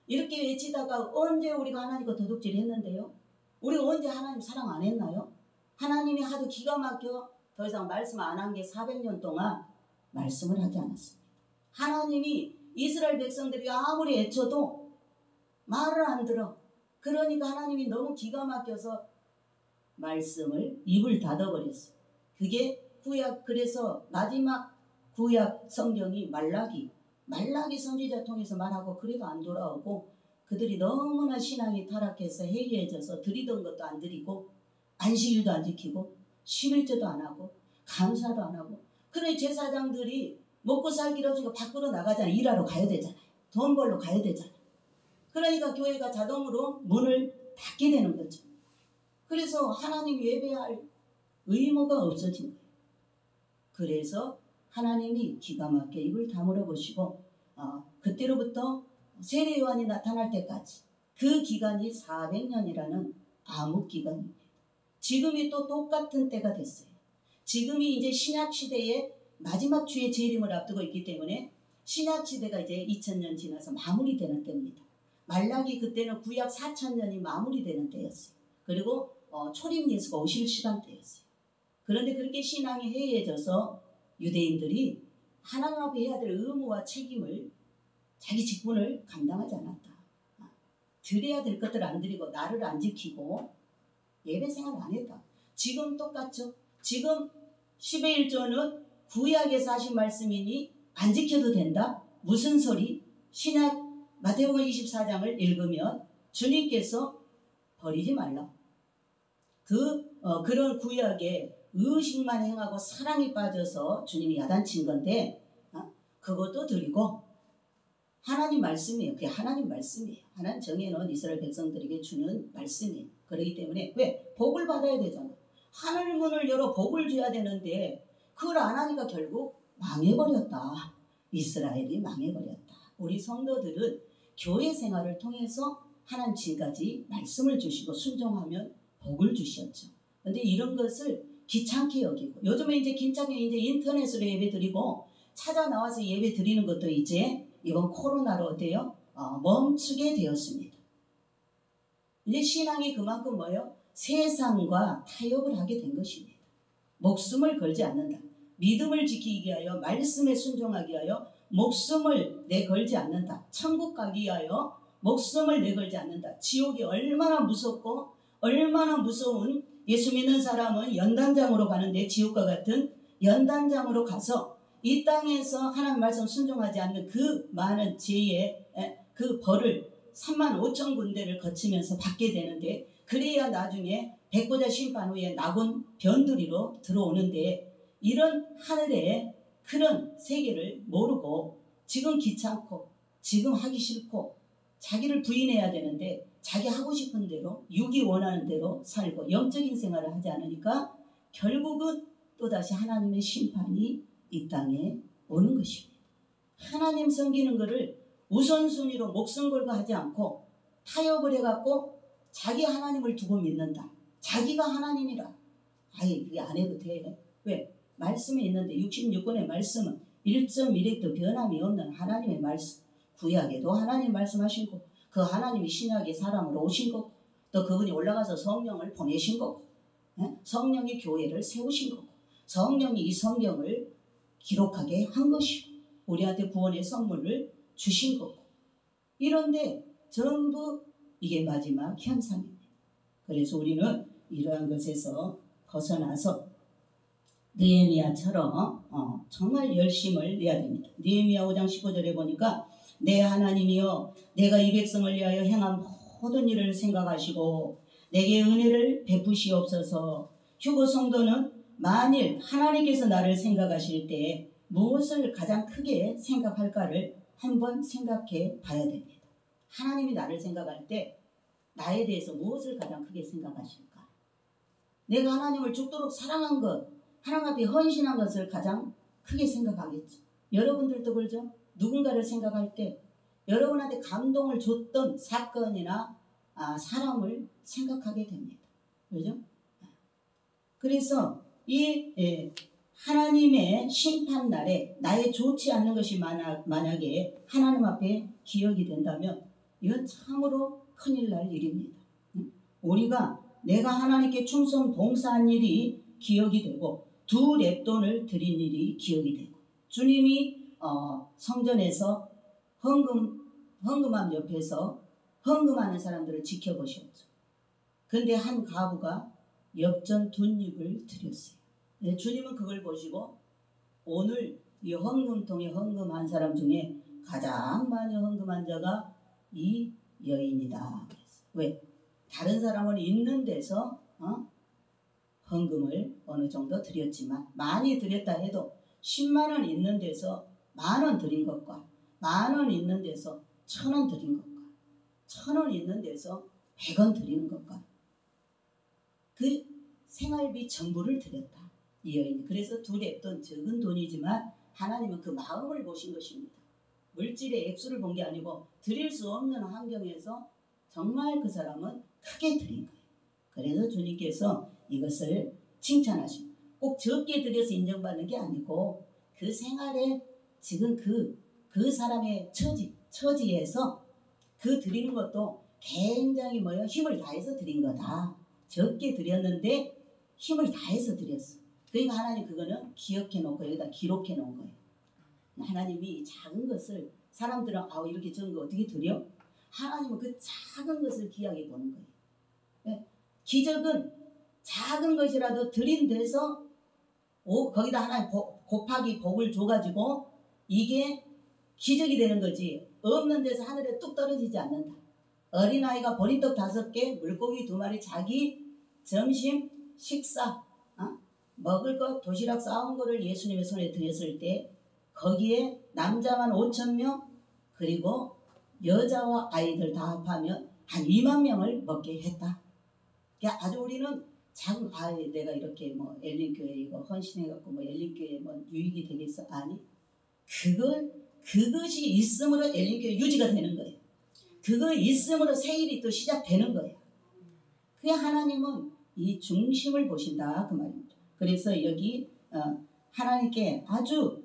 이렇게 외치다가 언제 우리가 하나님 거 도둑질했는데요? 우리가 언제 하나님 사랑 안 했나요? 하나님이 하도 기가 막혀 더 이상 말씀 안 한 게 400년 동안 말씀을 하지 않았습니다. 하나님이 이스라엘 백성들이 아무리 애쳐도 말을 안 들어. 그러니까 하나님이 너무 기가 막혀서 말씀을 입을 닫아버렸어요. 그게 구약 그래서 마지막 구약 성경이 말라기 선지자 통해서 말하고 그래도 안 돌아오고 그들이 너무나 신앙이 타락해서 해이해져서 드리던 것도 안 드리고 안식일도 안 지키고 11조도 안 하고 감사도 안 하고 그래 제사장들이 먹고 살기로 없으니까 밖으로 나가잖아요. 일하러 가야 되잖아요. 돈 벌러 가야 되잖아요. 그러니까 교회가 자동으로 문을 닫게 되는 거죠. 그래서 하나님 예배할 의무가 없어진 거예요. 그래서 하나님이 기가 막혀 입을 다물어 보시고 그때로부터 세례 요한이 나타날 때까지 그 기간이 400년이라는 암흑 기간입니다. 지금이 또 똑같은 때가 됐어요. 지금이 이제 신약시대의 마지막 주의 재림을 앞두고 있기 때문에 신약시대가 이제 2000년 지나서 마무리되는 때입니다. 말라기 그때는 구약 4000년이 마무리되는 때였어요. 그리고 초림 예수가 오실 시간대였어요. 그런데 그렇게 신앙이 해이해져서 유대인들이 하나님 앞에 해야 될 의무와 책임을 자기 직분을 감당하지 않았다. 드려야 될 것들을 안 드리고 나를 안 지키고 예배 생활을 안 했다. 지금 똑같죠. 지금 10의 1조는 구약에서 하신 말씀이니 안 지켜도 된다? 무슨 소리? 신약 마태복음 24장을 읽으면 주님께서 버리지 말라. 그런 구약에 의식만 행하고 사랑이 빠져서 주님이 야단친 건데 그것도 드리고 하나님 말씀이에요. 그게 하나님 말씀이에요. 하나님 정해놓은 이스라엘 백성들에게 주는 말씀이에요. 그렇기 때문에 왜? 복을 받아야 되잖아. 하늘 문을 열어 복을 줘야 되는데 그걸 안 하니까 결국 망해버렸다. 이스라엘이 망해버렸다. 우리 성도들은 교회 생활을 통해서 하나님 지금까지 말씀을 주시고 순종하면 복을 주셨죠. 그런데 이런 것을 귀찮게 여기고 요즘에 이제 귀찮게 이제 인터넷으로 예배 드리고 찾아 나와서 예배 드리는 것도 이제 이번 코로나로 어때요? 멈추게 되었습니다. 이제 신앙이 그만큼 뭐예요? 세상과 타협을 하게 된 것입니다. 목숨을 걸지 않는다. 믿음을 지키기 위하여 말씀에 순종하기 위하여 목숨을 내걸지 않는다. 천국 가기 위하여 목숨을 내걸지 않는다. 지옥이 얼마나 무섭고 얼마나 무서운 예수 믿는 사람은 연단장으로 가는데 지옥과 같은 연단장으로 가서 이 땅에서 하나님 말씀 순종하지 않는 그 많은 죄의 그 벌을 3만 5천 군데를 거치면서 받게 되는데 그래야 나중에 백보자 심판 후에 낙원 변두리로 들어오는데 이런 하늘의 그런 세계를 모르고 지금 귀찮고 지금 하기 싫고 자기를 부인해야 되는데 자기 하고 싶은 대로 육이 원하는 대로 살고 영적인 생활을 하지 않으니까 결국은 또다시 하나님의 심판이 이 땅에 오는 것입니다. 하나님 섬기는 것을 우선순위로 목숨 걸고 하지 않고 타협을 해갖고 자기 하나님을 두고 믿는다. 자기가 하나님이라. 아예 그게 안 해도 돼. 왜? 말씀에 있는데 66권의 말씀은 1.1획도 변함이 없는 하나님의 말씀. 구약에도 하나님 말씀하신 거고 그 하나님이 신약의 사람으로 오신 거고 또 그분이 올라가서 성령을 보내신 거고 성령이 교회를 세우신 거고 성령이 이 성경을 기록하게 한 것이고 우리한테 구원의 선물을 주신 거고 이런데 전부 이게 마지막 현상입니다. 그래서 우리는 이러한 것에서 벗어나서 느헤미야처럼 정말 열심을 내야 됩니다. 느헤미야 5장 15절에 보니까 내 하나님이여 내가 이 백성을 위하여 행한 모든 일을 생각하시고 내게 은혜를 베푸시옵소서. 휴거 성도는 만일 하나님께서 나를 생각하실 때 무엇을 가장 크게 생각할까를 한번 생각해 봐야 됩니다. 하나님이 나를 생각할 때 나에 대해서 무엇을 가장 크게 생각하실까? 내가 하나님을 죽도록 사랑한 것, 하나님 앞에 헌신한 것을 가장 크게 생각하겠죠. 여러분들도 그러죠? 누군가를 생각할 때 여러분한테 감동을 줬던 사건이나 사람을 생각하게 됩니다. 그죠? 그래서 이 하나님의 심판날에 나의 좋지 않는 것이 만약에 하나님 앞에 기억이 된다면 이건 참으로 큰일 날 일입니다. 우리가 내가 하나님께 충성 봉사한 일이 기억이 되고 두 랩돈을 드린 일이 기억이 되고 주님이 성전에서 헌금함 옆에서 헌금하는 사람들을 지켜보셨죠. 그런데 한 과부가 엽전 뭇잎을 드렸어요. 주님은 그걸 보시고 오늘 이 헌금통에 헌금한 사람 중에 가장 많이 헌금한 자가 이 여인이다. 왜? 다른 사람은 있는 데서 헌금을 어느 정도 드렸지만 많이 드렸다 해도 10만 원 있는 데서 10,000원 드린 것과 10,000원 있는 데서 1,000원 드린 것과 1,000원 있는 데서 100원 드리는 것과 그 생활비 전부를 드렸다. 이 여인이. 그래서 두 랩돈 적은 돈이지만 하나님은 그 마음을 보신 것입니다. 물질의 액수를 본 게 아니고 드릴 수 없는 환경에서 정말 그 사람은 크게 드린 거예요. 그래서 주님께서 이것을 칭찬하십니다. 꼭 적게 드려서 인정받는 게 아니고 그 생활에 지금 그 사람의 처지에서 그 드리는 것도 굉장히 힘을 다해서 드린 거다. 적게 드렸는데 힘을 다해서 드렸어. 그러니까 하나님 그거는 기억해 놓고 여기다 기록해 놓은 거예요. 하나님이 작은 것을 사람들은 이렇게 적은 거 어떻게 드려? 하나님은 그 작은 것을 귀하게 보는 거예요. 네? 기적은 작은 것이라도 드린 데서 거기다 하나님 곱하기 복을 줘가지고 이게 기적이 되는 거지 없는 데서 하늘에 뚝 떨어지지 않는다. 어린아이가 보리떡 5개 물고기 2마리 자기 점심 식사 먹을 것 도시락 싸온 거를 예수님의 손에 드렸을 때 거기에 남자만 5,000명 그리고 여자와 아이들 다 합하면 한 2만 명을 먹게 했다. 그러니까 아주 우리는 작은 내가 이렇게 엘린교회 이거 헌신해갖고 엘린교회 유익이 되겠어? 아니 그것이 있음으로 엘린교회 유지가 되는 거예요. 그거 있음으로 새 일이 또 시작되는 거예요. 그냥 하나님은 이 중심을 보신다 그 말입니다. 그래서 여기 하나님께 아주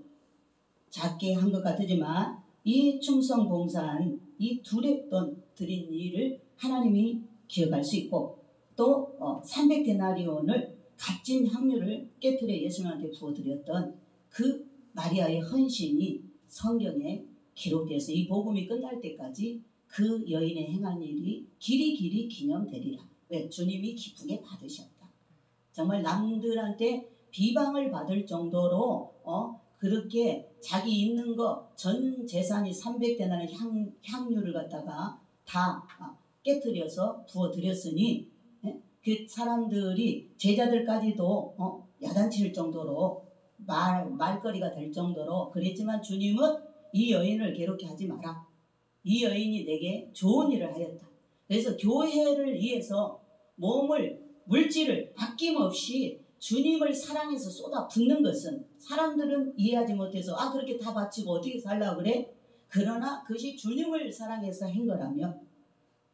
작게 한 것 같지만 이 충성 봉사한 이 두 랩돈 드린 일을 하나님이 기억할 수 있고 또 300데나리온을 값진 향유를 깨트려 예수님한테 부어드렸던 그 마리아의 헌신이 성경에 기록돼서 이 복음이 끝날 때까지 그 여인의 행한 일이 길이 기념되리라. 왜? 주님이 기쁘게 받으셨다. 정말 남들한테 비방을 받을 정도로 그렇게 자기 있는 거 전 재산이 300데나리 향유를 갖다가 다 깨트려서 부어드렸으니 그 사람들이 제자들까지도 야단칠 정도로 말거리가 될 정도로 그랬지만 주님은 이 여인을 괴롭게 하지 마라. 이 여인이 내게 좋은 일을 하였다. 그래서 교회를 위해서 물질을 아낌없이 주님을 사랑해서 쏟아 붓는 것은 사람들은 이해하지 못해서 그렇게 다 바치고 어떻게 살라 그래? 그러나 그것이 주님을 사랑해서 한 거라면,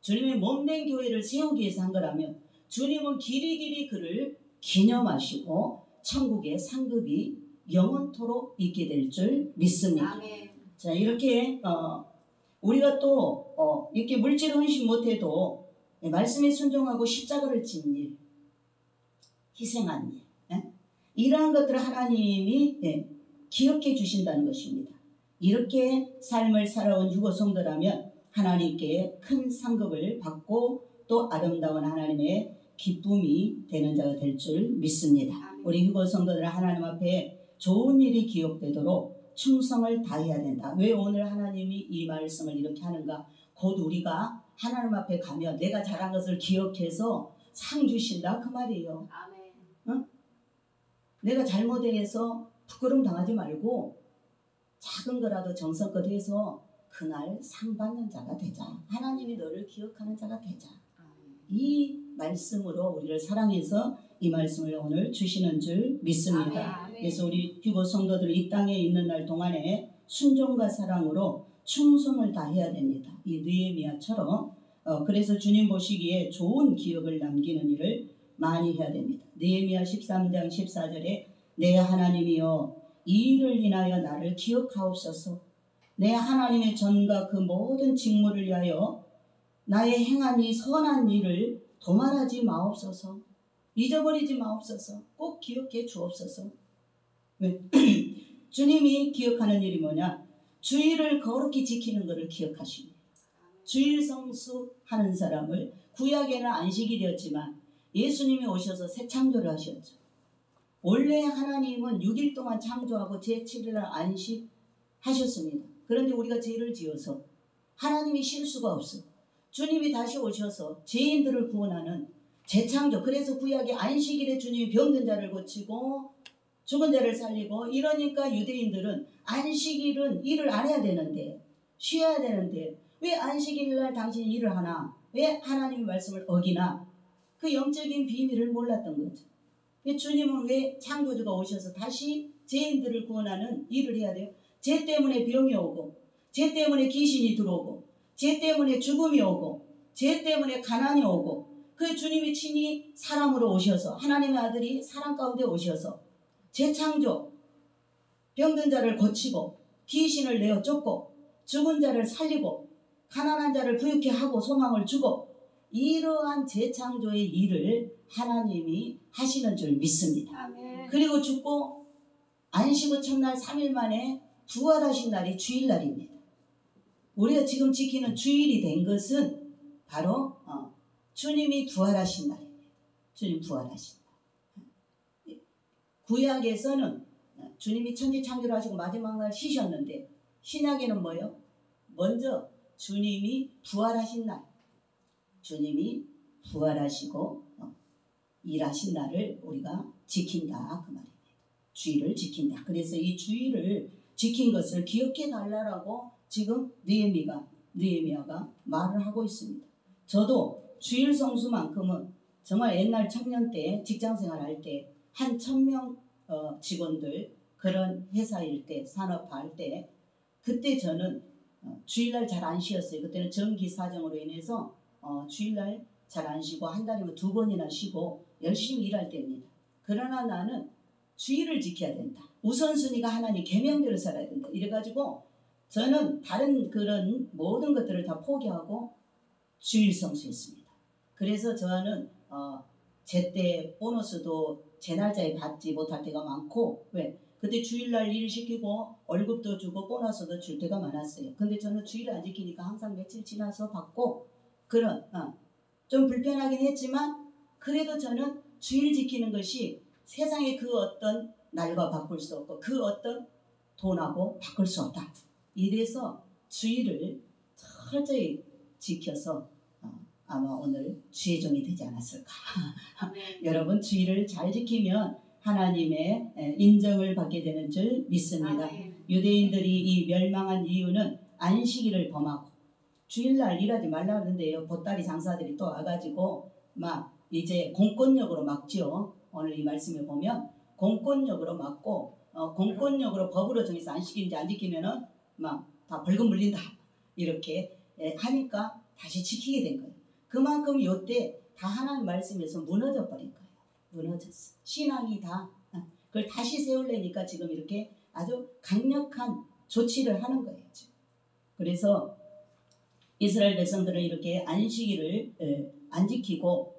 주님의 몸된 교회를 세우기 위해서 한 거라면 주님은 길이길이 그를 기념하시고 천국의 상급이 영원토록 있게 될 줄 믿습니다. 아멘. 자, 이렇게 우리가 또 이렇게 물질 헌신 못해도 말씀에 순종하고 십자가를 진 일, 희생한 일, 이러한 것들을 하나님이 기억해 주신다는 것입니다. 이렇게 삶을 살아온 유고 성도라면 하나님께 큰 상급을 받고 또 아름다운 하나님의 기쁨이 되는 자가 될 줄 믿습니다. 우리 유고 성도들은 하나님 앞에 좋은 일이 기억되도록 충성을 다해야 된다. 왜 오늘 하나님이 이 말씀을 이렇게 하는가? 곧 우리가 하나님 앞에 가면 내가 잘한 것을 기억해서 상 주신다 그 말이에요. 아멘. 응? 내가 잘못해서 부끄러움 당하지 말고 작은 거라도 정성껏 해서 그날 상 받는 자가 되자. 하나님이 너를 기억하는 자가 되자. 이 말씀으로 우리를 사랑해서 이 말씀을 오늘 주시는 줄 믿습니다. 아멘. 그래서 우리 휴거 성도들 이 땅에 있는 날 동안에 순종과 사랑으로 충성을 다해야 됩니다. 이 느헤미야처럼 그래서 주님 보시기에 좋은 기억을 남기는 일을 많이 해야 됩니다. 느헤미야 13장 14절에 내 하나님이여 이 일을 인하여 나를 기억하옵소서. 내 하나님의 전과 그 모든 직무를 위하여 나의 행한 이 선한 일을 도말하지 마옵소서. 잊어버리지 마옵소서. 꼭 기억해 주옵소서. 왜? 주님이 기억하는 일이 뭐냐? 주일을 거룩히 지키는 것을 기억하십니다. 주일 성수하는 사람을, 구약에는 안식일이었지만 예수님이 오셔서 새 창조를 하셨죠. 원래 하나님은 6일 동안 창조하고 제7일날 안식하셨습니다. 그런데 우리가 죄를 지어서 하나님이 쉴 수가 없어. 주님이 다시 오셔서 죄인들을 구원하는 재창조. 그래서 구약의 안식일에 주님이 병든 자를 고치고 죽은 자를 살리고, 이러니까 유대인들은 안식일은 일을 안 해야 되는데, 쉬어야 되는데 왜 안식일날 당신이 일을 하나? 왜 하나님의 말씀을 어기나? 그 영적인 비밀을 몰랐던 거죠. 주님은 왜 창조주가 오셔서 다시 죄인들을 구원하는 일을 해야 돼요? 죄 때문에 병이 오고, 죄 때문에 귀신이 들어오고, 죄 때문에 죽음이 오고, 죄 때문에 가난이 오고, 그 주님이 친히 사람으로 오셔서, 하나님의 아들이 사람 가운데 오셔서 재창조, 병든 자를 고치고, 귀신을 내어 쫓고, 죽은 자를 살리고, 가난한 자를 부유케 하고 소망을 주고, 이러한 재창조의 일을 하나님이 하시는 줄 믿습니다. 아멘. 그리고 죽고 안식 후 첫날 3일 만에 부활하신 날이 주일날입니다. 우리가 지금 지키는 주일이 된 것은 바로 주님이 부활하신 날입니다. 주님 부활하신 날. 구약에서는 주님이 천지 창조를 하시고 마지막 날 쉬셨는데, 신약에는 뭐예요? 먼저 주님이 부활하신 날, 주님이 부활하시고 일하신 날을 우리가 지킨다 그 말입니다. 주일을 지킨다. 그래서 이 주일을 지킨 것을 기억해 달라고 지금 느헤미야가 말을 하고 있습니다. 저도 주일 성수만큼은 정말 옛날 청년 때 직장생활 할 때 한 1000명 직원들 그런 회사일 때, 산업화 할 때, 그때 저는 주일날 잘 안 쉬었어요. 그때는 전기 사정으로 인해서 주일날 잘 안 쉬고 한 달이면 2번이나 쉬고 열심히 일할 때입니다. 그러나 나는 주일을 지켜야 된다. 우선순위가 하나님 계명대로 살아야 된다. 이래가지고 저는 다른 그런 모든 것들을 다 포기하고 주일 성수했습니다. 그래서 저는 제때 보너스도 제 날짜에 받지 못할 때가 많고, 왜? 그때 주일날 일 시키고 월급도 주고 보너스도 줄 때가 많았어요. 근데 저는 주일을 안 지키니까 항상 며칠 지나서 받고, 그런 좀 불편하긴 했지만 그래도 저는 주일 지키는 것이 세상의 그 어떤 날과 바꿀 수 없고 그 어떤 돈하고 바꿀 수 없다. 이래서 주일을 철저히 지켜서 아마 오늘 주의 종이 되지 않았을까. 여러분, 주일을 잘 지키면 하나님의 인정을 받게 되는 줄 믿습니다. 유대인들이 이 멸망한 이유는 안식일을 범하고 주일날 일하지 말라 그러는데요. 보따리 장사들이 또 와가지고 막 이제 공권력으로 막죠. 오늘 이 말씀에 보면 공권력으로 막고 공권력으로 법으로 정해서 안 지키는지 안 지키면은 막 다 벌금 물린다 이렇게 하니까 다시 지키게 된 거예요. 그만큼 요때 다 하나님 말씀에서 무너져 버린 거예요. 무너졌어. 신앙이 다 그걸 다시 세우려니까 지금 이렇게 아주 강력한 조치를 하는 거예요. 지금. 그래서 이스라엘 백성들은 이렇게 안식일을 안 지키고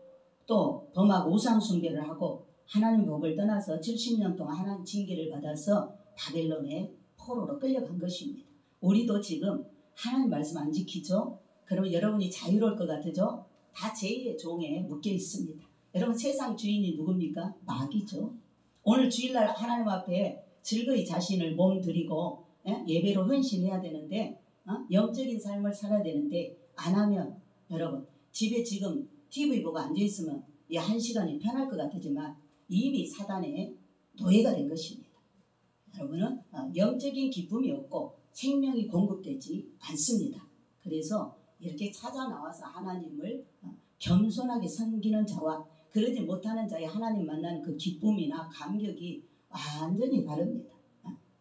또 범하고 우상 숭배를 하고 하나님 법을 떠나서 70년 동안 하나님 징계를 받아서 바벨론의 포로로 끌려간 것입니다. 우리도 지금 하나님 말씀 안 지키죠? 그러면 여러분이 자유로울 것 같으죠? 다 제2의 종에 묶여 있습니다. 여러분 세상 주인이 누굽니까? 마귀죠. 오늘 주일날 하나님 앞에 즐거이 자신을 몸 드리고 예배로 헌신해야 되는데 영적인 삶을 살아야 되는데 안 하면 여러분 집에 지금 TV 보고 앉아있으면 이 한 시간이 편할 것 같지만 이미 사단의 노예가 된 것입니다. 여러분은 영적인 기쁨이 없고 생명이 공급되지 않습니다. 그래서 이렇게 찾아 나와서 하나님을 겸손하게 섬기는 자와 그러지 못하는 자의 하나님 만나는 그 기쁨이나 감격이 완전히 다릅니다.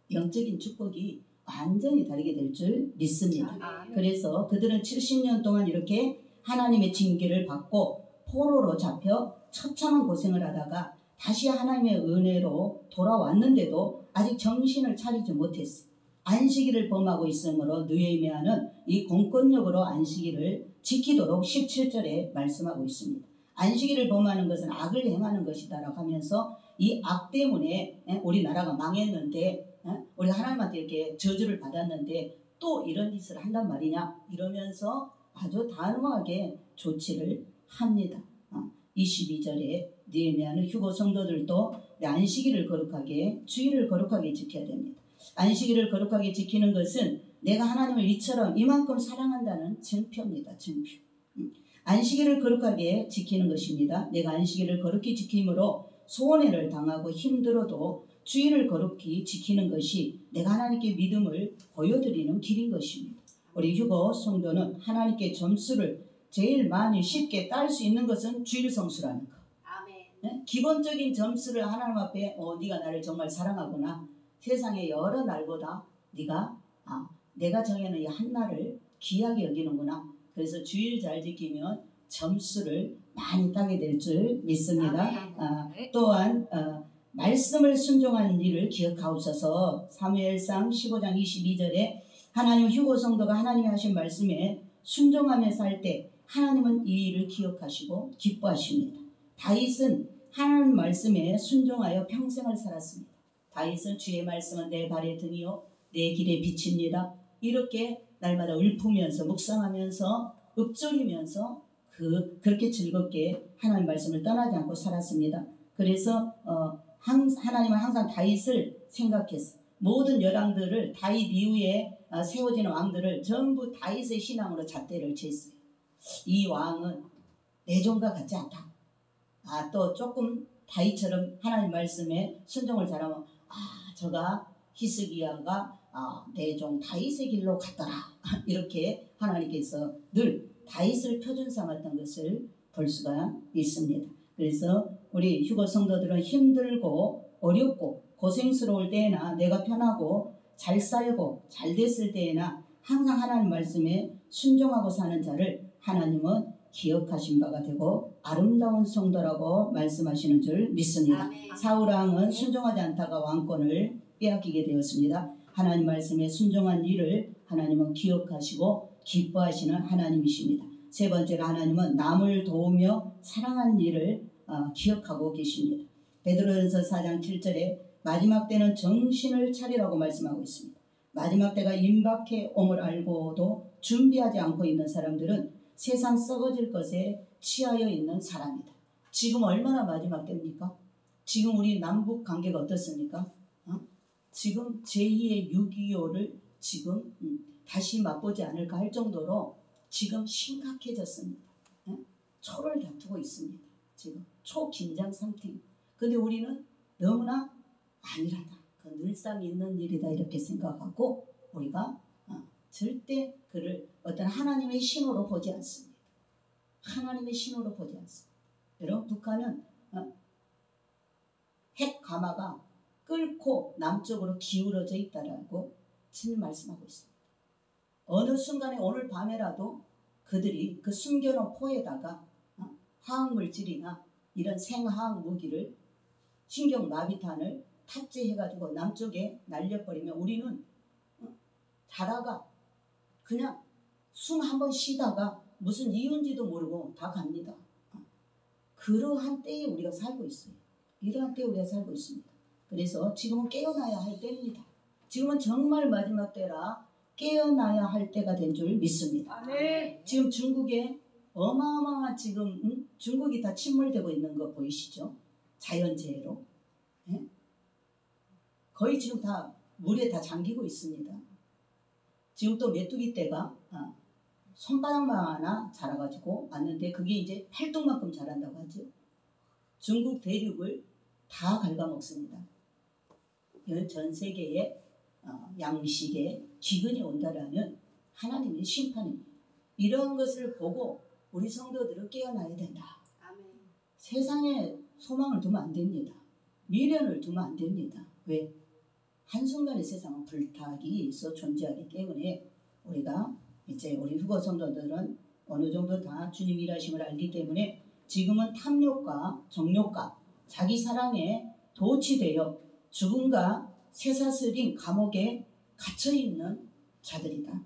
영적인 축복이 완전히 다르게 될 줄 믿습니다. 그래서 그들은 70년 동안 이렇게 하나님의 징계를 받고 포로로 잡혀 처참한 고생을 하다가 다시 하나님의 은혜로 돌아왔는데도 아직 정신을 차리지 못했어요. 안식일을 범하고 있으므로 느헤미야는 이 공권력으로 안식일을 지키도록 17절에 말씀하고 있습니다. 안식일을 범하는 것은 악을 행하는 것이다라고 하면서 이 악 때문에 우리나라가 망했는데 우리가 하나님한테 이렇게 저주를 받았는데 또 이런 짓을 한단 말이냐 이러면서 아주 단호하게 조치를 합니다. 22절에 느헤미야는 휴거 성도들도 안식일을 거룩하게 주일을 거룩하게 지켜야 됩니다. 안식일을 거룩하게 지키는 것은 내가 하나님을 이처럼 이만큼 사랑한다는 증표입니다. 증표. 안식일을 거룩하게 지키는 것입니다. 내가 안식일을 거룩히 지킴으로 손해를 당하고 힘들어도 주일을 거룩히 지키는 것이 내가 하나님께 믿음을 보여드리는 길인 것입니다. 우리 휴거 성도는 하나님께 점수를 제일 많이 쉽게 딸 수 있는 것은 주일 성수라는 것. 아멘. 기본적인 점수를 하나님 앞에 네가 나를 정말 사랑하구나. 세상의 여러 날보다 내가 정해놓은 이 한 날을 귀하게 여기는구나. 그래서 주일 잘 지키면 점수를 많이 따게 될 줄 믿습니다. 또한 말씀을 순종하는 일을 기억하옵소서. 사무엘상 15장 22절에 하나님 휴거 성도가 하나님이 하신 말씀에 순종하며 살 때 하나님은 이 일을 기억하시고 기뻐하십니다. 다윗은 하나님 말씀에 순종하여 평생을 살았습니다. 다윗은 주의 말씀은 내 발의 등이요 내 길의 빛입니다. 이렇게 날마다 읊으면서 묵상하면서 읊조리면서 그렇게 즐겁게 하나님 말씀을 떠나지 않고 살았습니다. 그래서 하나님은 항상 다윗을 생각했어. 모든 열왕들을 다윗 이후에 세워지는 왕들을 전부 다윗의 신앙으로 잣대를 쳤어요. 이 왕은 내 종과 같지 않다. 또 조금 다윗처럼 하나님 말씀에 순종을 잘하면 저가 히스기야가 내 종 다윗의 길로 갔더라. 이렇게 하나님께서 늘 다윗을 표준 삼았던 것을 볼 수가 있습니다. 그래서 우리 휴거 성도들은 힘들고 어렵고 고생스러울 때에나 내가 편하고 잘 살고 잘 됐을 때에나 항상 하나님 말씀에 순종하고 사는 자를 하나님은 기억하신 바가 되고 아름다운 성도라고 말씀하시는 줄 믿습니다. 사울왕은 순종하지 않다가 왕권을 빼앗기게 되었습니다. 하나님 말씀에 순종한 일을 하나님은 기억하시고 기뻐하시는 하나님이십니다. 세 번째로 하나님은 남을 도우며 사랑한 일을 기억하고 계십니다. 베드로전서 4장 7절에 마지막 때는 정신을 차리라고 말씀하고 있습니다. 마지막 때가 임박해 옴을 알고도 준비하지 않고 있는 사람들은 세상 썩어질 것에 취하여 있는 사람이다. 지금 얼마나 마지막 때입니까? 지금 우리 남북 관계가 어떻습니까? 지금 제2의 6.25를 지금 다시 맛보지 않을까 할 정도로 지금 심각해졌습니다. 초를 다투고 있습니다. 지금 초긴장 상태. 근데 우리는 너무나 안일하다. 그 늘상 있는 일이다 이렇게 생각하고 우리가 절대 그를 어떤 하나님의 신호로 보지 않습니다. 하나님의 신호로 보지 않습니다. 여러분 북한은 핵 가마가 끓고 남쪽으로 기울어져 있다라고 주님 말씀하고 있습니다. 어느 순간에 오늘 밤에라도 그들이 그 숨겨놓은 포에다가 화학물질이나 이런 생화학 무기를 신경마비탄을 탑재해가지고 남쪽에 날려버리면 우리는 자다가 그냥 숨 한번 쉬다가 무슨 이유인지도 모르고 다 갑니다. 그러한 때에 우리가 살고 있어요. 이러한 때에 우리가 살고 있습니다. 그래서 지금은 깨어나야 할 때입니다. 지금은 정말 마지막 때라 깨어나야 할 때가 된 줄 믿습니다. 아멘. 지금 중국에 어마어마한 지금 중국이 다 침몰되고 있는 거 보이시죠? 자연재해로. 네? 거의 지금 다 물에 다 잠기고 있습니다. 지금 또 메뚜기 떼가 손바닥만 하나 자라가지고 왔는데 그게 이제 팔뚝만큼 자란다고 하죠. 중국 대륙을 다 갉아먹습니다. 전 세계에 양식에 기근이 온다라는 하나님의 심판입니다. 이런 것을 보고 우리 성도들은 깨어나야 된다. 아멘. 세상에 소망을 두면 안 됩니다. 미련을 두면 안 됩니다. 왜? 한순간에 세상은 불타기에서 존재하기 때문에 우리가 이제 우리 후보 성도들은 어느 정도 다 주님 일하심을 알기 때문에 지금은 탐욕과 정욕과 자기 사랑에 도취되어 죽음과 쇠사슬인 감옥에 갇혀있는 자들이다.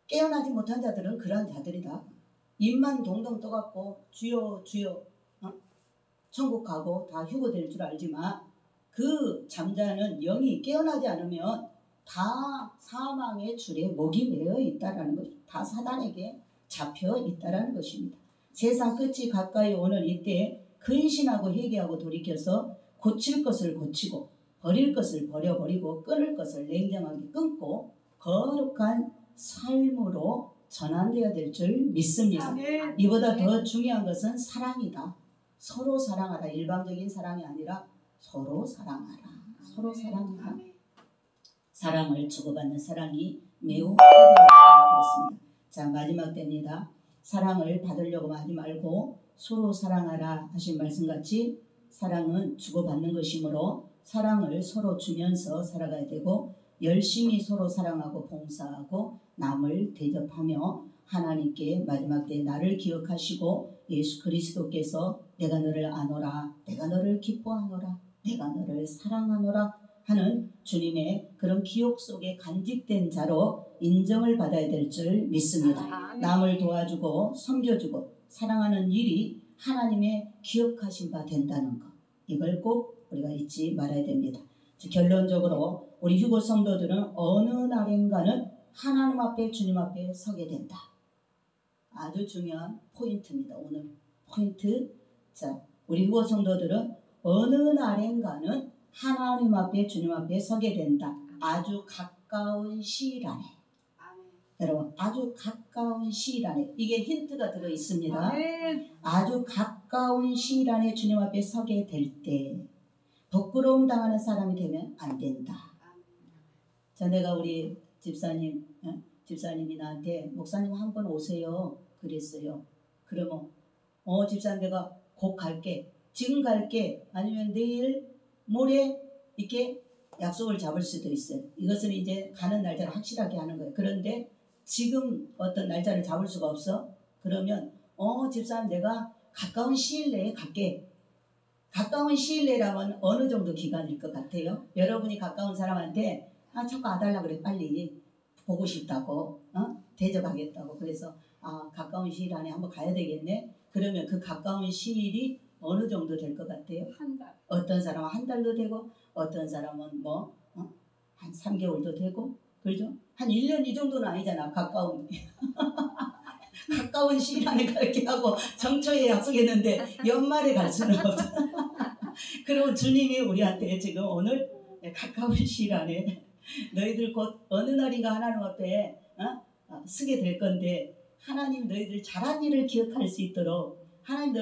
깨어나지 못한 자들은 그러한 자들이다. 입만 동동 떠갖고 주여 주여 천국 가고 다 휴거될 줄 알지만 그 잠자는 영이 깨어나지 않으면 다 사망의 줄에 목이 매어 있다라는 것, 다 사단에게 잡혀 있다라는 것입니다. 세상 끝이 가까이 오는 이때 근신하고 회개하고 돌이켜서 고칠 것을 고치고 버릴 것을 버려버리고 끊을 것을 냉정하게 끊고 거룩한 삶으로 전환되어야 될 줄 믿습니다. 아멘. 이보다 더 중요한 것은 사랑이다. 서로 사랑하라. 일방적인 사랑이 아니라 서로 사랑하라. 서로 사랑하라. 사랑을 주고받는 사랑이 매우 필요하다고 그랬습니다. 자, 마지막 때입니다. 사랑을 받으려고 하지 말고 서로 사랑하라 하신 말씀같이 사랑은 주고받는 것이므로 사랑을 서로 주면서 살아가야 되고 열심히 서로 사랑하고 봉사하고 남을 대접하며 하나님께 마지막 때 나를 기억하시고 예수 그리스도께서 내가 너를 아노라, 내가 너를 기뻐하노라, 내가 너를 사랑하노라 하는 주님의 그런 기억 속에 간직된 자로 인정을 받아야 될 줄 믿습니다. 남을 도와주고 섬겨주고 사랑하는 일이 하나님의 기억하신 바 된다는 것, 이걸 꼭 우리가 잊지 말아야 됩니다. 결론적으로 우리 휴거 성도들은 어느 날인가는 하나님 앞에 주님 앞에 서게 된다. 아주 중요한 포인트입니다. 오늘 포인트. 자, 우리 휴거 성도들은 어느 날인가는 하나님 앞에 주님 앞에 서게 된다. 아주 가까운 시일 안에. 여러분, 아주 가까운 시일 안에. 이게 힌트가 들어 있습니다. 아주 가까운 시일 안에 주님 앞에 서게 될 때 부끄러움 당하는 사람이 되면 안 된다. 자, 내가 우리 집사님이 나한테 목사님 한 번 오세요 그랬어요. 그러면 집사님 내가 곧 갈게, 지금 갈게, 아니면 내일 모레 이렇게 약속을 잡을 수도 있어요. 이것은 이제 가는 날짜를 확실하게 하는 거예요. 그런데 지금 어떤 날짜를 잡을 수가 없어. 그러면 집사님 내가 가까운 시일 내에 갈게. 가까운 시일 내라면 어느 정도 기간일 것 같아요? 여러분이 가까운 사람한테 자꾸 와달라 그래. 빨리 보고 싶다고, 대접하겠다고. 그래서 가까운 시일 안에 한번 가야 되겠네. 그러면 그 가까운 시일이 어느 정도 될 것 같아요? 한 달. 어떤 사람은 한 달도 되고 어떤 사람은 한 3개월도 되고, 그렇죠? 한 1년 이 정도는 아니잖아. 가까운 시일 안에 갈게 하고 정초에 약속했는데 연말에 갈 수는 없잖아. 그리고 주님이 우리한테 지금 오늘 가까운 시일 안에 너희들 곧 어느 날인가 하나님 앞에 서게 될 건데 하나님 너희들 잘한 일을 기억할 수 있도록 하나님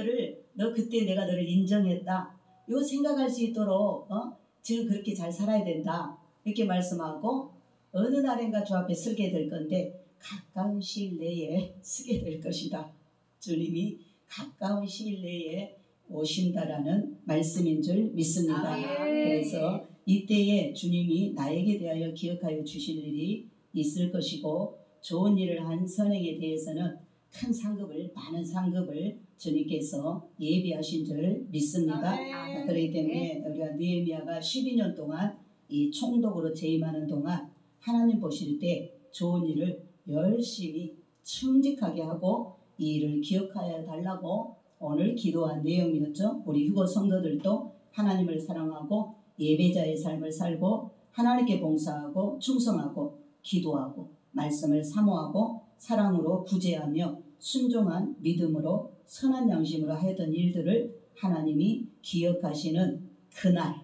너 그때 내가 너를 인정했다. 이거 생각할 수 있도록 지금 그렇게 잘 살아야 된다. 이렇게 말씀하고 어느 날인가 주 앞에 서게 될 건데 가까운 시일 내에 서게 될 것이다. 주님이 가까운 시일 내에 오신다라는 말씀인 줄 믿습니다. 그래서 이때에 주님이 나에게 대하여 기억하여 주실 일이 있을 것이고 좋은 일을 한 선행에 대해서는 큰 상급을, 많은 상급을 주님께서 예비하신 줄 믿습니다. 그렇기 때문에 우리가 느헤미야가 12년 동안 이 총독으로 재임하는 동안 하나님 보실 때 좋은 일을 열심히 충직하게 하고 이 일을 기억하여 달라고 오늘 기도한 내용이었죠. 우리 휴거 성도들도 하나님을 사랑하고 예배자의 삶을 살고 하나님께 봉사하고 충성하고 기도하고 말씀을 사모하고 사랑으로 구제하며 순종한 믿음으로 선한 양심으로 하였던 일들을 하나님이 기억하시는 그날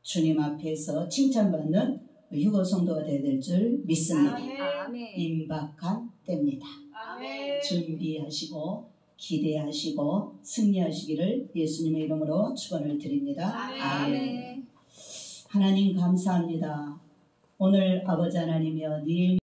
주님 앞에서 칭찬받는 휴거 성도가 되어야 될 줄 믿습니다. 임박한 때입니다. 준비하시고 기대하시고 승리하시기를 예수님의 이름으로 축원을 드립니다. 아멘. 하나님 감사합니다. 오늘 아버지 하나님이여